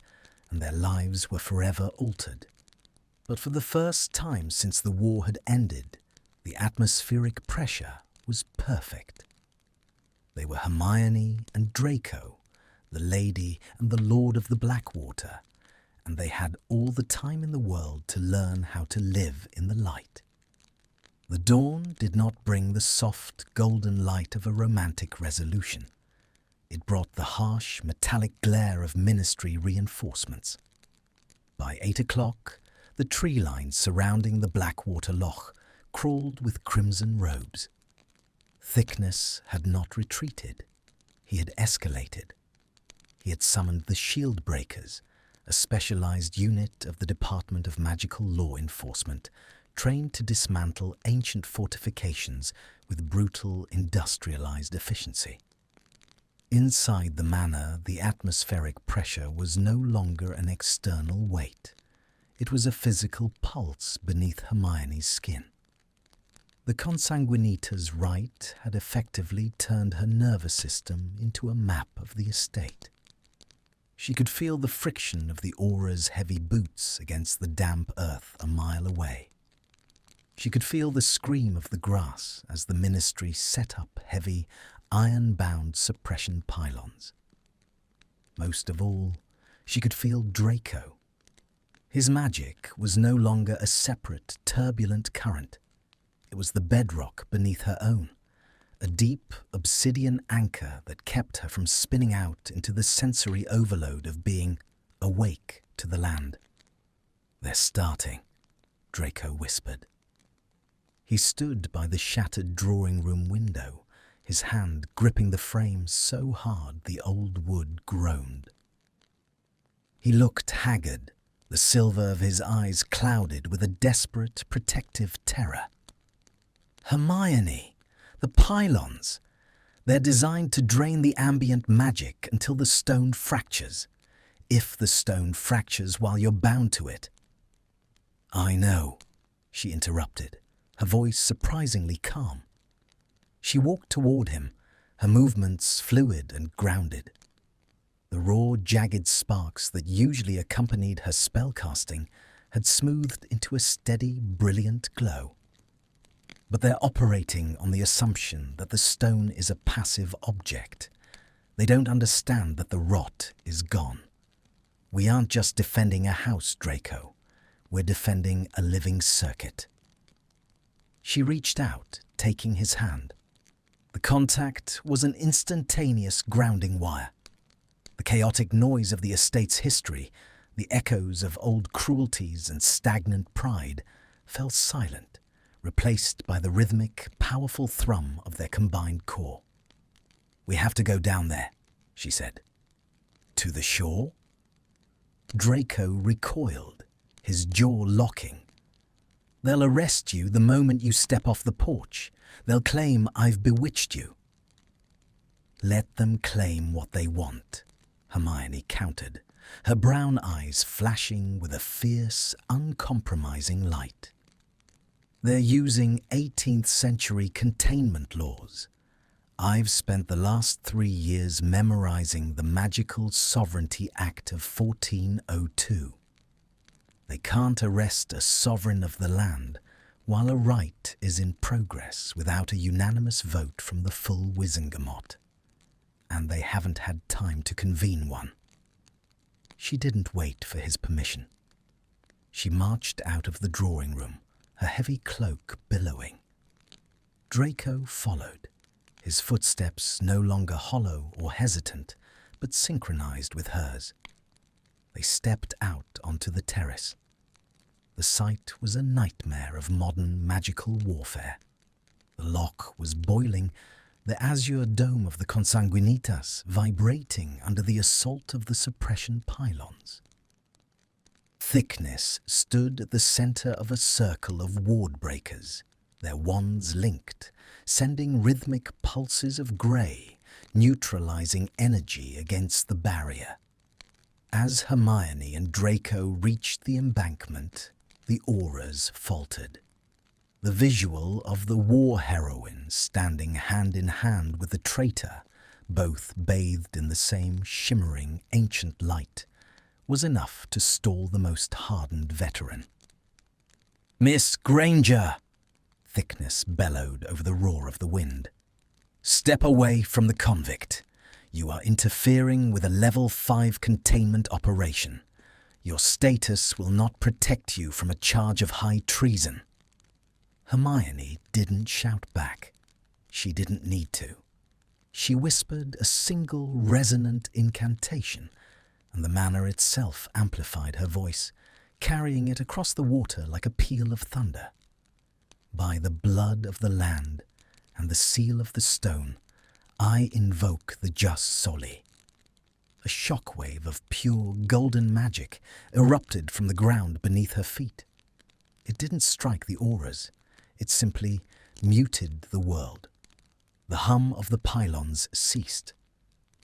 and their lives were forever altered. But for the first time since the war had ended, the atmospheric pressure was perfect. They were Hermione and Draco, the lady and the lord of the Blackwater, and they had all the time in the world to learn how to live in the light. The dawn did not bring the soft, golden light of a romantic resolution. It brought the harsh, metallic glare of ministry reinforcements. By 8 o'clock, the tree lines surrounding the Blackwater Loch crawled with crimson robes. Thickness had not retreated. He had escalated. He had summoned the Shield Breakers, a specialized unit of the Department of Magical Law Enforcement, trained to dismantle ancient fortifications with brutal, industrialized efficiency. Inside the manor, the atmospheric pressure was no longer an external weight. It was a physical pulse beneath Hermione's skin. The consanguinita's rite had effectively turned her nervous system into a map of the estate. She could feel the friction of the aura's heavy boots against the damp earth a mile away. She could feel the scream of the grass as the ministry set up heavy, iron-bound suppression pylons. Most of all, she could feel Draco. His magic was no longer a separate, turbulent current. It was the bedrock beneath her own, a deep, obsidian anchor that kept her from spinning out into the sensory overload of being awake to the land. "They're starting," Draco whispered. He stood by the shattered drawing room window, his hand gripping the frame so hard the old wood groaned. He looked haggard, the silver of his eyes clouded with a desperate, protective terror. "Hermione! The pylons! They're designed to drain the ambient magic until the stone fractures. If the stone fractures while you're bound to it." "I know," she interrupted, her voice surprisingly calm. She walked toward him, her movements fluid and grounded. The raw, jagged sparks that usually accompanied her spellcasting had smoothed into a steady, brilliant glow. But they're operating on the assumption that the stone is a passive object. They don't understand that the rot is gone. We aren't just defending a house, Draco. We're defending a living circuit. She reached out, taking his hand. The contact was an instantaneous grounding wire. The chaotic noise of the estate's history, the echoes of old cruelties and stagnant pride, fell silent, replaced by the rhythmic, powerful thrum of their combined core. "We have to go down there," she said. "To the shore?" Draco recoiled, his jaw locking. "They'll arrest you the moment you step off the porch. They'll claim I've bewitched you." "Let them claim what they want," Hermione countered, her brown eyes flashing with a fierce, uncompromising light. "They're using 18th century containment laws. I've spent the last 3 years memorizing the magical Sovereignty Act of 1402. They can't arrest a sovereign of the land while a rite is in progress without a unanimous vote from the full Wizengamot. And they haven't had time to convene one." She didn't wait for his permission. She marched out of the drawing room, her heavy cloak billowing. Draco followed, his footsteps no longer hollow or hesitant, but synchronized with hers. They stepped out onto the terrace. The sight was a nightmare of modern magical warfare. The lock was boiling, the azure dome of the consanguinitas vibrating under the assault of the suppression pylons. Thickness stood at the center of a circle of ward breakers, their wands linked, sending rhythmic pulses of grey, neutralizing energy against the barrier. As Hermione and Draco reached the embankment, the auras faltered. The visual of the war heroine standing hand in hand with the traitor, both bathed in the same shimmering ancient light, was enough to stall the most hardened veteran. "Miss Granger!" Thickness bellowed over the roar of the wind. "Step away from the convict. You are interfering with a level 5 containment operation. Your status will not protect you from a charge of high treason." Hermione didn't shout back. She didn't need to. She whispered a single resonant incantation, and the manor itself amplified her voice, carrying it across the water like a peal of thunder. "By the blood of the land and the seal of the stone, I invoke the just Soli." A shockwave of pure golden magic erupted from the ground beneath her feet. It didn't strike the auras. It simply muted the world. The hum of the pylons ceased.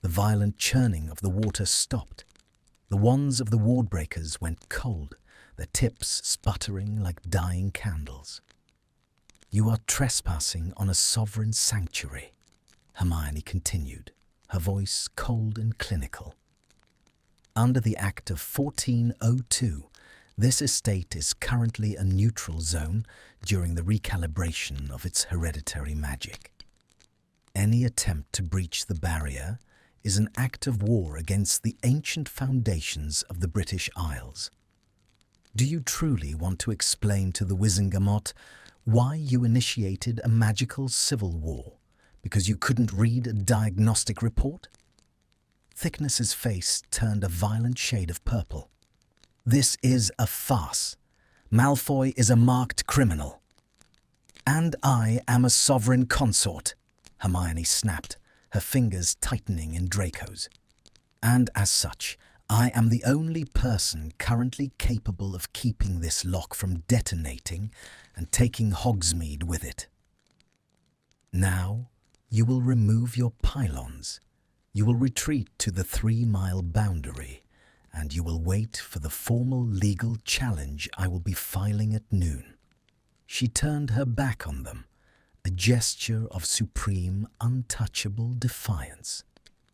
The violent churning of the water stopped. The wands of the wardbreakers went cold, their tips sputtering like dying candles. "You are trespassing on a sovereign sanctuary," Hermione continued, her voice cold and clinical. "Under the Act of 1402, this estate is currently a neutral zone during the recalibration of its hereditary magic. Any attempt to breach the barrier is an act of war against the ancient foundations of the British Isles. Do you truly want to explain to the Wizengamot why you initiated a magical civil war because you couldn't read a diagnostic report?" Thickness's face turned a violent shade of purple. "This is a farce. Malfoy is a marked criminal." "And I am a sovereign consort," Hermione snapped, her fingers tightening in Draco's. "And as such, I am the only person currently capable of keeping this lock from detonating and taking Hogsmeade with it. Now, you will remove your pylons. You will retreat to the 3-mile boundary, and you will wait for the formal legal challenge I will be filing at noon." She turned her back on them, a gesture of supreme, untouchable defiance.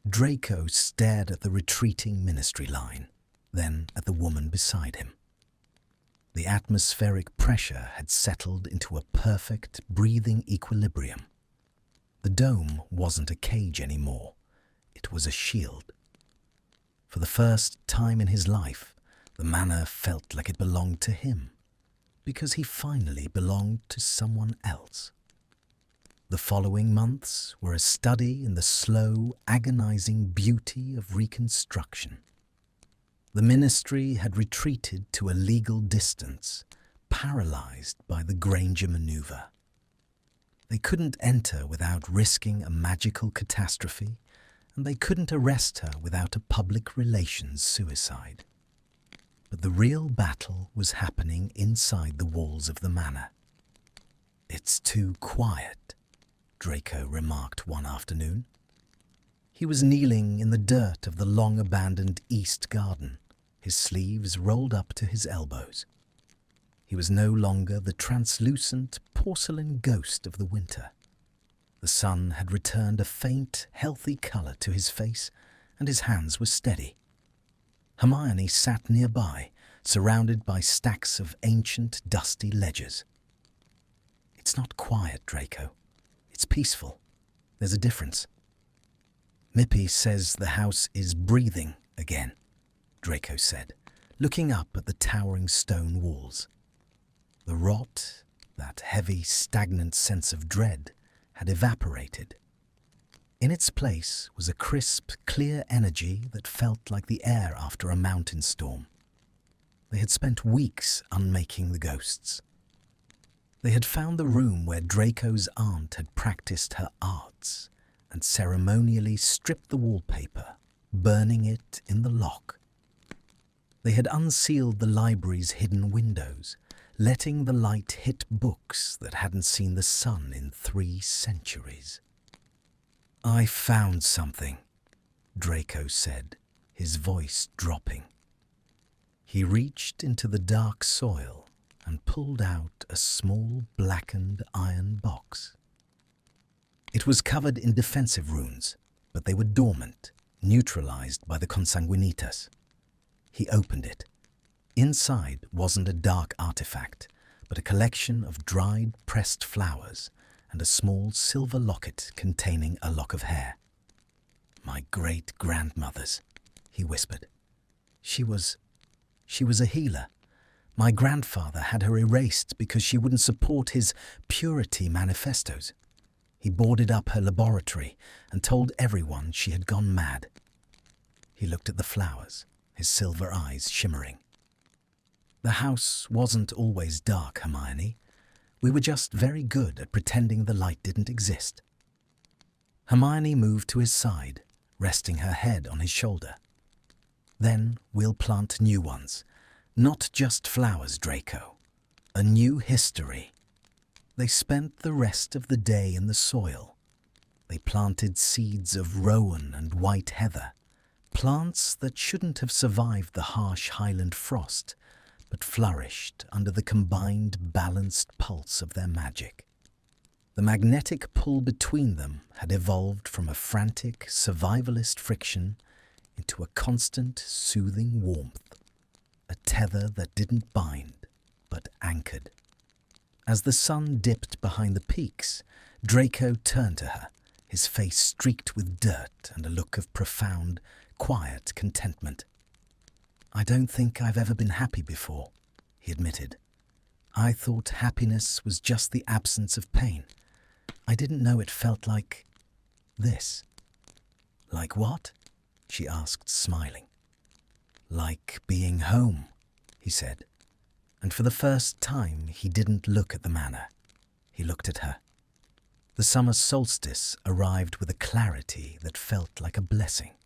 Draco stared at the retreating ministry line, then at the woman beside him. The atmospheric pressure had settled into a perfect, breathing equilibrium. The dome wasn't a cage anymore. It was a shield. For the first time in his life, the manor felt like it belonged to him, because he finally belonged to someone else. The following months were a study in the slow, agonizing beauty of reconstruction. The ministry had retreated to a legal distance, paralyzed by the Granger maneuver. They couldn't enter without risking a magical catastrophe, and they couldn't arrest her without a public relations suicide. But the real battle was happening inside the walls of the manor. "It's too quiet," Draco remarked one afternoon. He was kneeling in the dirt of the long-abandoned east garden, his sleeves rolled up to his elbows. He was no longer the translucent porcelain ghost of the winter. The sun had returned a faint, healthy colour to his face, and his hands were steady. Hermione sat nearby, surrounded by stacks of ancient, dusty ledgers. "It's not quiet, Draco. It's peaceful. There's a difference." "Mippy says the house is breathing again," Draco said, looking up at the towering stone walls. The rot, that heavy, stagnant sense of dread, had evaporated. In its place was a crisp, clear energy that felt like the air after a mountain storm. They had spent weeks unmaking the ghosts. They had found the room where Draco's aunt had practiced her arts and ceremonially stripped the wallpaper, burning it in the lock. They had unsealed the library's hidden windows, letting the light hit books that hadn't seen the sun in 3 centuries. "I found something," Draco said, his voice dropping. He reached into the dark soil and pulled out a small blackened iron box. It was covered in defensive runes, but they were dormant, neutralized by the consanguinitas. He opened it. Inside wasn't a dark artifact, but a collection of dried, pressed flowers and a small silver locket containing a lock of hair. "My great-grandmother's," he whispered. She was a healer. My grandfather had her erased because she wouldn't support his purity manifestos. He boarded up her laboratory and told everyone she had gone mad." He looked at the flowers, his silver eyes shimmering. "The house wasn't always dark, Hermione. We were just very good at pretending the light didn't exist." Hermione moved to his side, resting her head on his shoulder. "Then we'll plant new ones. Not just flowers, Draco. A new history." They spent the rest of the day in the soil. They planted seeds of rowan and white heather, plants that shouldn't have survived the harsh highland frost, but flourished under the combined, balanced pulse of their magic. The magnetic pull between them had evolved from a frantic, survivalist friction into a constant, soothing warmth, a tether that didn't bind, but anchored. As the sun dipped behind the peaks, Draco turned to her, his face streaked with dirt and a look of profound, quiet contentment. "I don't think I've ever been happy before," he admitted. "I thought happiness was just the absence of pain. I didn't know it felt like this." "Like what?" she asked, smiling. "Like being home," he said. And for the first time, he didn't look at the manor. He looked at her. The summer solstice arrived with a clarity that felt like a blessing.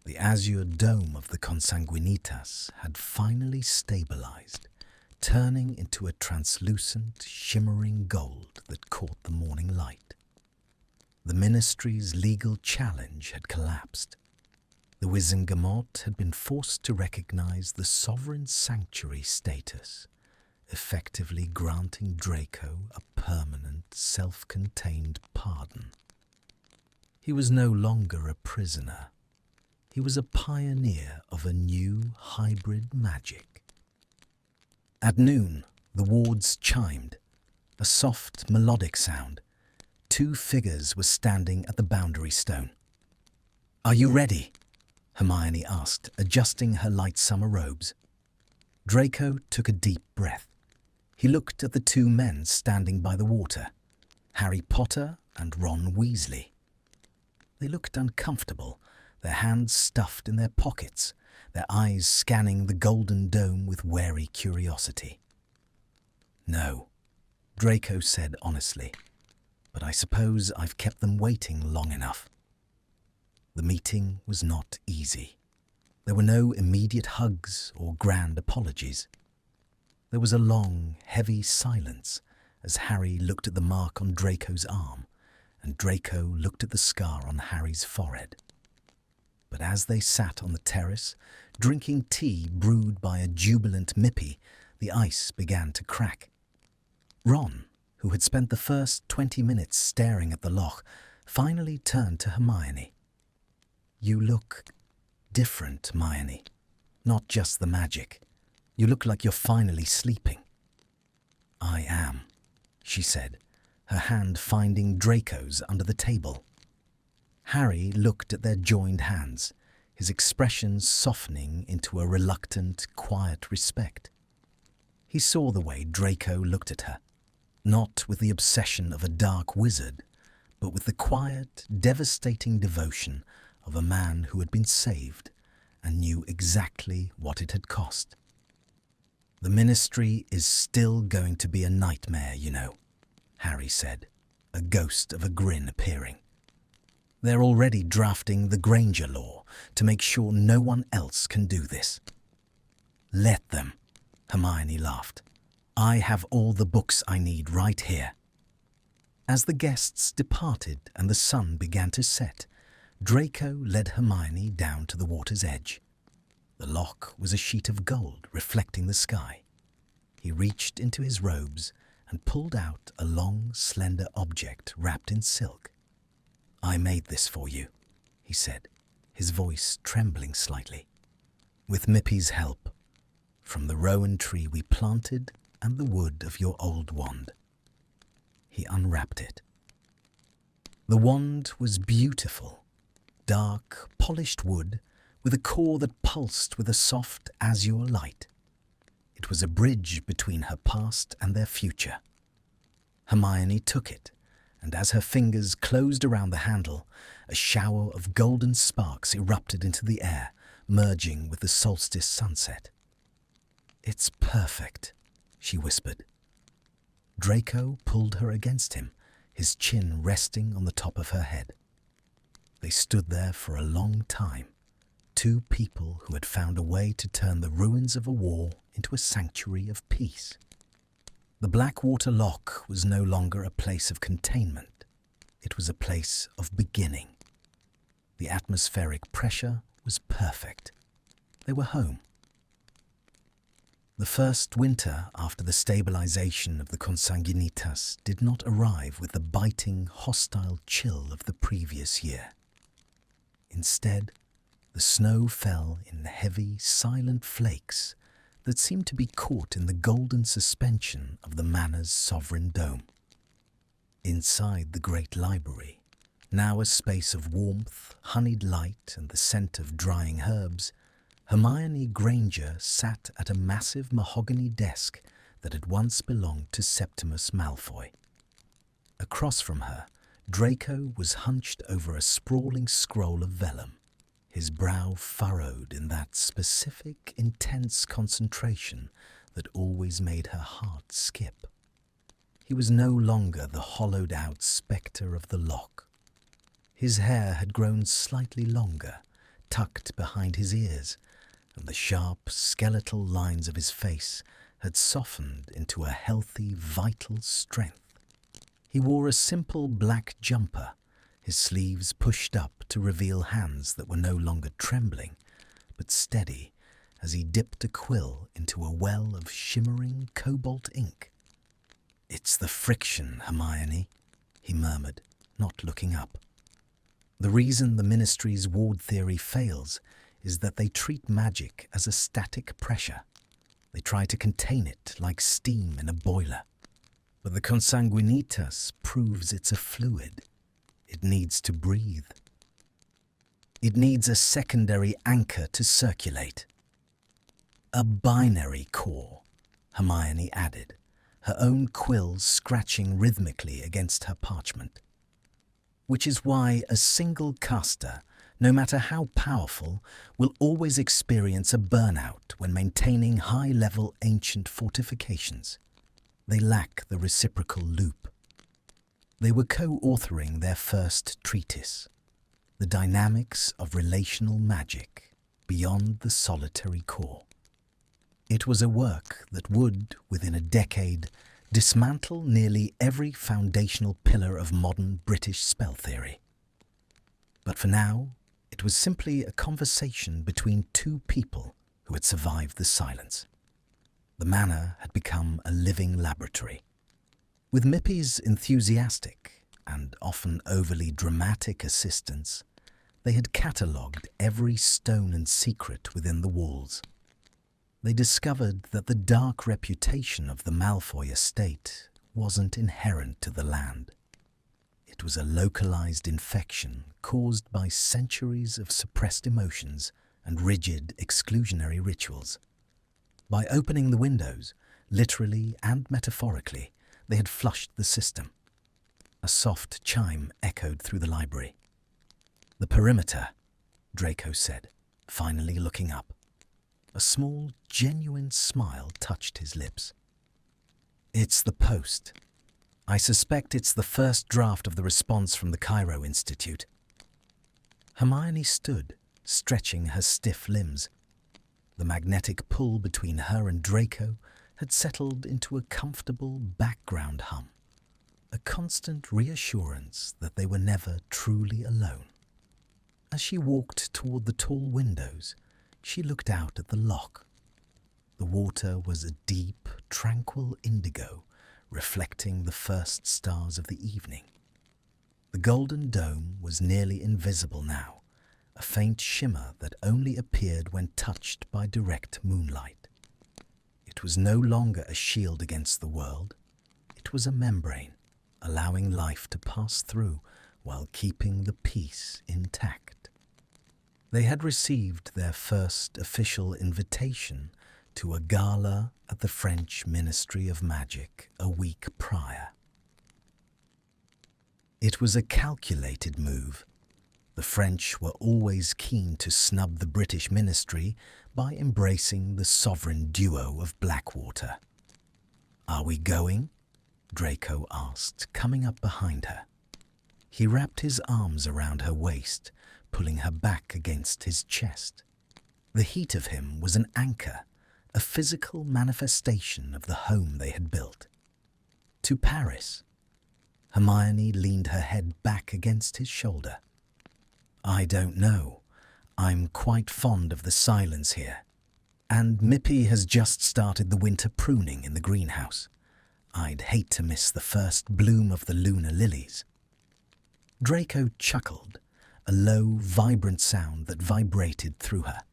The azure dome of the consanguinitas had finally stabilized, turning into a translucent, shimmering gold that caught the morning light. The ministry's legal challenge had collapsed. The Wizengamot had been forced to recognize the sovereign sanctuary status, effectively granting Draco a permanent, self-contained pardon. He was no longer a prisoner. He was a pioneer of a new hybrid magic. At noon, the wards chimed, a soft, melodic sound. 2 figures were standing at the boundary stone. "Are you ready?" Hermione asked, adjusting her light summer robes. Draco took a deep breath. He looked at the 2 men standing by the water, Harry Potter and Ron Weasley. They looked uncomfortable, their hands stuffed in their pockets, their eyes scanning the golden dome with wary curiosity. "No," Draco said honestly, "but I suppose I've kept them waiting long enough." The meeting was not easy. There were no immediate hugs or grand apologies. There was a long, heavy silence as Harry looked at the mark on Draco's arm and Draco looked at the scar on Harry's forehead. But as they sat on the terrace, drinking tea brewed by a jubilant Mippy, the ice began to crack. Ron, who had spent the first 20 minutes staring at the loch, finally turned to Hermione. "You look different, Hermione. Not just the magic. You look like you're finally sleeping." "I am," she said, her hand finding Draco's under the table. Harry looked at their joined hands, his expression softening into a reluctant, quiet respect. He saw the way Draco looked at her, not with the obsession of a dark wizard, but with the quiet, devastating devotion of a man who had been saved and knew exactly what it had cost. "The Ministry is still going to be a nightmare, you know," Harry said, a ghost of a grin appearing. "They're already drafting the Granger Law to make sure no one else can do this." "Let them," Hermione laughed. "I have all the books I need right here." As the guests departed and the sun began to set, Draco led Hermione down to the water's edge. The loch was a sheet of gold reflecting the sky. He reached into his robes and pulled out a long, slender object wrapped in silk. "I made this for you," he said, his voice trembling slightly. "With Mippy's help, from the rowan tree we planted and the wood of your old wand." He unwrapped it. The wand was beautiful, dark, polished wood with a core that pulsed with a soft azure light. It was a bridge between her past and their future. Hermione took it, and as her fingers closed around the handle, a shower of golden sparks erupted into the air, merging with the solstice sunset. "It's perfect," she whispered. Draco pulled her against him, his chin resting on the top of her head. They stood there for a long time, 2 people who had found a way to turn the ruins of a war into a sanctuary of peace. The Blackwater Loch was no longer a place of containment. It was a place of beginning. The atmospheric pressure was perfect. They were home. The first winter after the stabilization of the consanguinitas did not arrive with the biting, hostile chill of the previous year. Instead, the snow fell in heavy, silent flakes that seemed to be caught in the golden suspension of the manor's sovereign dome. Inside the great library, now a space of warmth, honeyed light and the scent of drying herbs, Hermione Granger sat at a massive mahogany desk that had once belonged to Septimus Malfoy. Across from her, Draco was hunched over a sprawling scroll of vellum, his brow furrowed in that specific, intense concentration that always made her heart skip. He was no longer the hollowed-out spectre of the loch. His hair had grown slightly longer, tucked behind his ears, and the sharp, skeletal lines of his face had softened into a healthy, vital strength. He wore a simple black jumper, his sleeves pushed up to reveal hands that were no longer trembling, but steady as he dipped a quill into a well of shimmering cobalt ink. "It's the friction, Hermione," he murmured, not looking up. "The reason the Ministry's ward theory fails is that they treat magic as a static pressure. They try to contain it like steam in a boiler. But the consanguinitas proves it's a fluid. It needs to breathe. It needs a secondary anchor to circulate." "A binary core," Hermione added, her own quills scratching rhythmically against her parchment. "Which is why a single caster, no matter how powerful, will always experience a burnout when maintaining high-level ancient fortifications. They lack the reciprocal loop." They were co-authoring their first treatise, The Dynamics of Relational Magic Beyond the Solitary Core. It was a work that would, within a decade, dismantle nearly every foundational pillar of modern British spell theory. But for now, it was simply a conversation between two people who had survived the silence. The manor had become a living laboratory. With Mippy's enthusiastic and often overly dramatic assistance, they had catalogued every stone and secret within the walls. They discovered that the dark reputation of the Malfoy estate wasn't inherent to the land. It was a localized infection caused by centuries of suppressed emotions and rigid exclusionary rituals. By opening the windows, literally and metaphorically, they had flushed the system. A soft chime echoed through the library. "The perimeter," Draco said, finally looking up. A small, genuine smile touched his lips. "It's the post. I suspect it's the first draft of the response from the Cairo Institute." Hermione stood, stretching her stiff limbs. The magnetic pull between her and Draco had settled into a comfortable background hum, a constant reassurance that they were never truly alone. As she walked toward the tall windows, she looked out at the loch. The water was a deep, tranquil indigo, reflecting the first stars of the evening. The golden dome was nearly invisible now, a faint shimmer that only appeared when touched by direct moonlight. It was no longer a shield against the world. It was a membrane, allowing life to pass through while keeping the peace intact. They had received their first official invitation to a gala at the French Ministry of Magic a week prior. It was a calculated move. The French were always keen to snub the British ministry by embracing the sovereign duo of Blackwater. "Are we going?" Draco asked, coming up behind her. He wrapped his arms around her waist, pulling her back against his chest. The heat of him was an anchor, a physical manifestation of the home they had built. "To Paris." Hermione leaned her head back against his shoulder. "I don't know. I'm quite fond of the silence here. And Mippy has just started the winter pruning in the greenhouse. I'd hate to miss the first bloom of the lunar lilies." Draco chuckled, a low, vibrant sound that vibrated through her.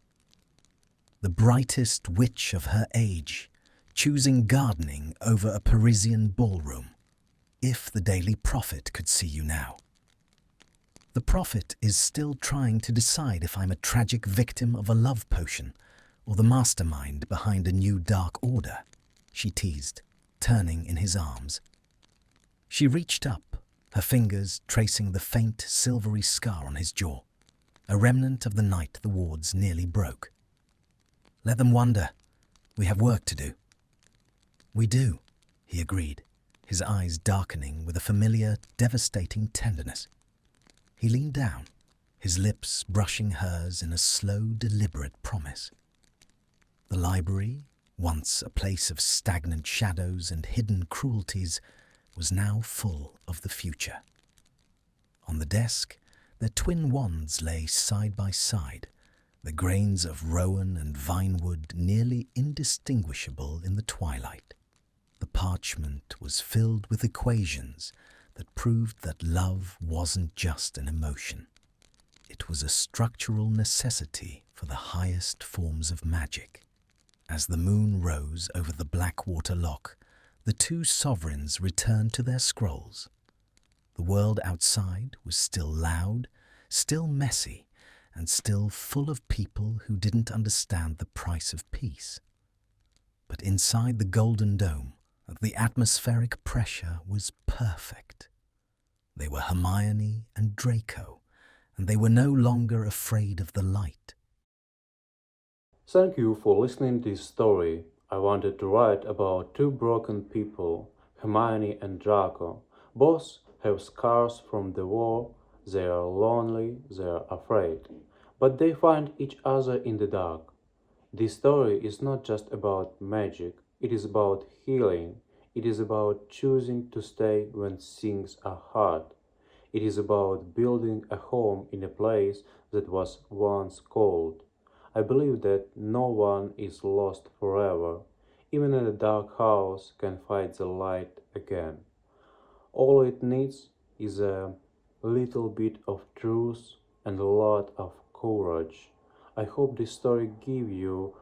The brightest witch of her age, choosing gardening over a Parisian ballroom. If the Daily Prophet could see you now. The Prophet is still trying to decide if I'm a tragic victim of a love potion or the mastermind behind a new dark order, she teased, turning in his arms. She reached up, her fingers tracing the faint silvery scar on his jaw, a remnant of the night the wards nearly broke. "Let them wonder. We have work to do." "We do," he agreed, his eyes darkening with a familiar, devastating tenderness. He leaned down, his lips brushing hers in a slow, deliberate promise. The library, once a place of stagnant shadows and hidden cruelties, was now full of the future. On the desk, their twin wands lay side by side, the grains of rowan and vinewood nearly indistinguishable in the twilight. The parchment was filled with equations that proved that love wasn't just an emotion. It was a structural necessity for the highest forms of magic. As the moon rose over the Blackwater Loch, the two sovereigns returned to their scrolls. The world outside was still loud, still messy, and still full of people who didn't understand the price of peace. But inside the Golden Dome, the atmospheric pressure was perfect. They were Hermione and Draco, and they were no longer afraid of the light. Thank you for listening to this story. I wanted to write about two broken people, Hermione and Draco. Both have scars from the war, they are lonely, they are afraid. But they find each other in the dark. This story is not just about magic, it is about healing. It is about choosing to stay when things are hard. It is about building a home in a place that was once cold. I believe that no one is lost forever. Even a dark house can find the light again. All it needs is a little bit of truth and a lot of courage. I hope this story gave you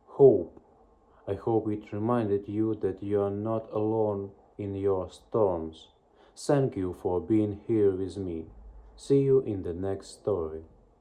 hope. I hope it reminded you that you are not alone in your storms. Thank you for being here with me. See you in the next story.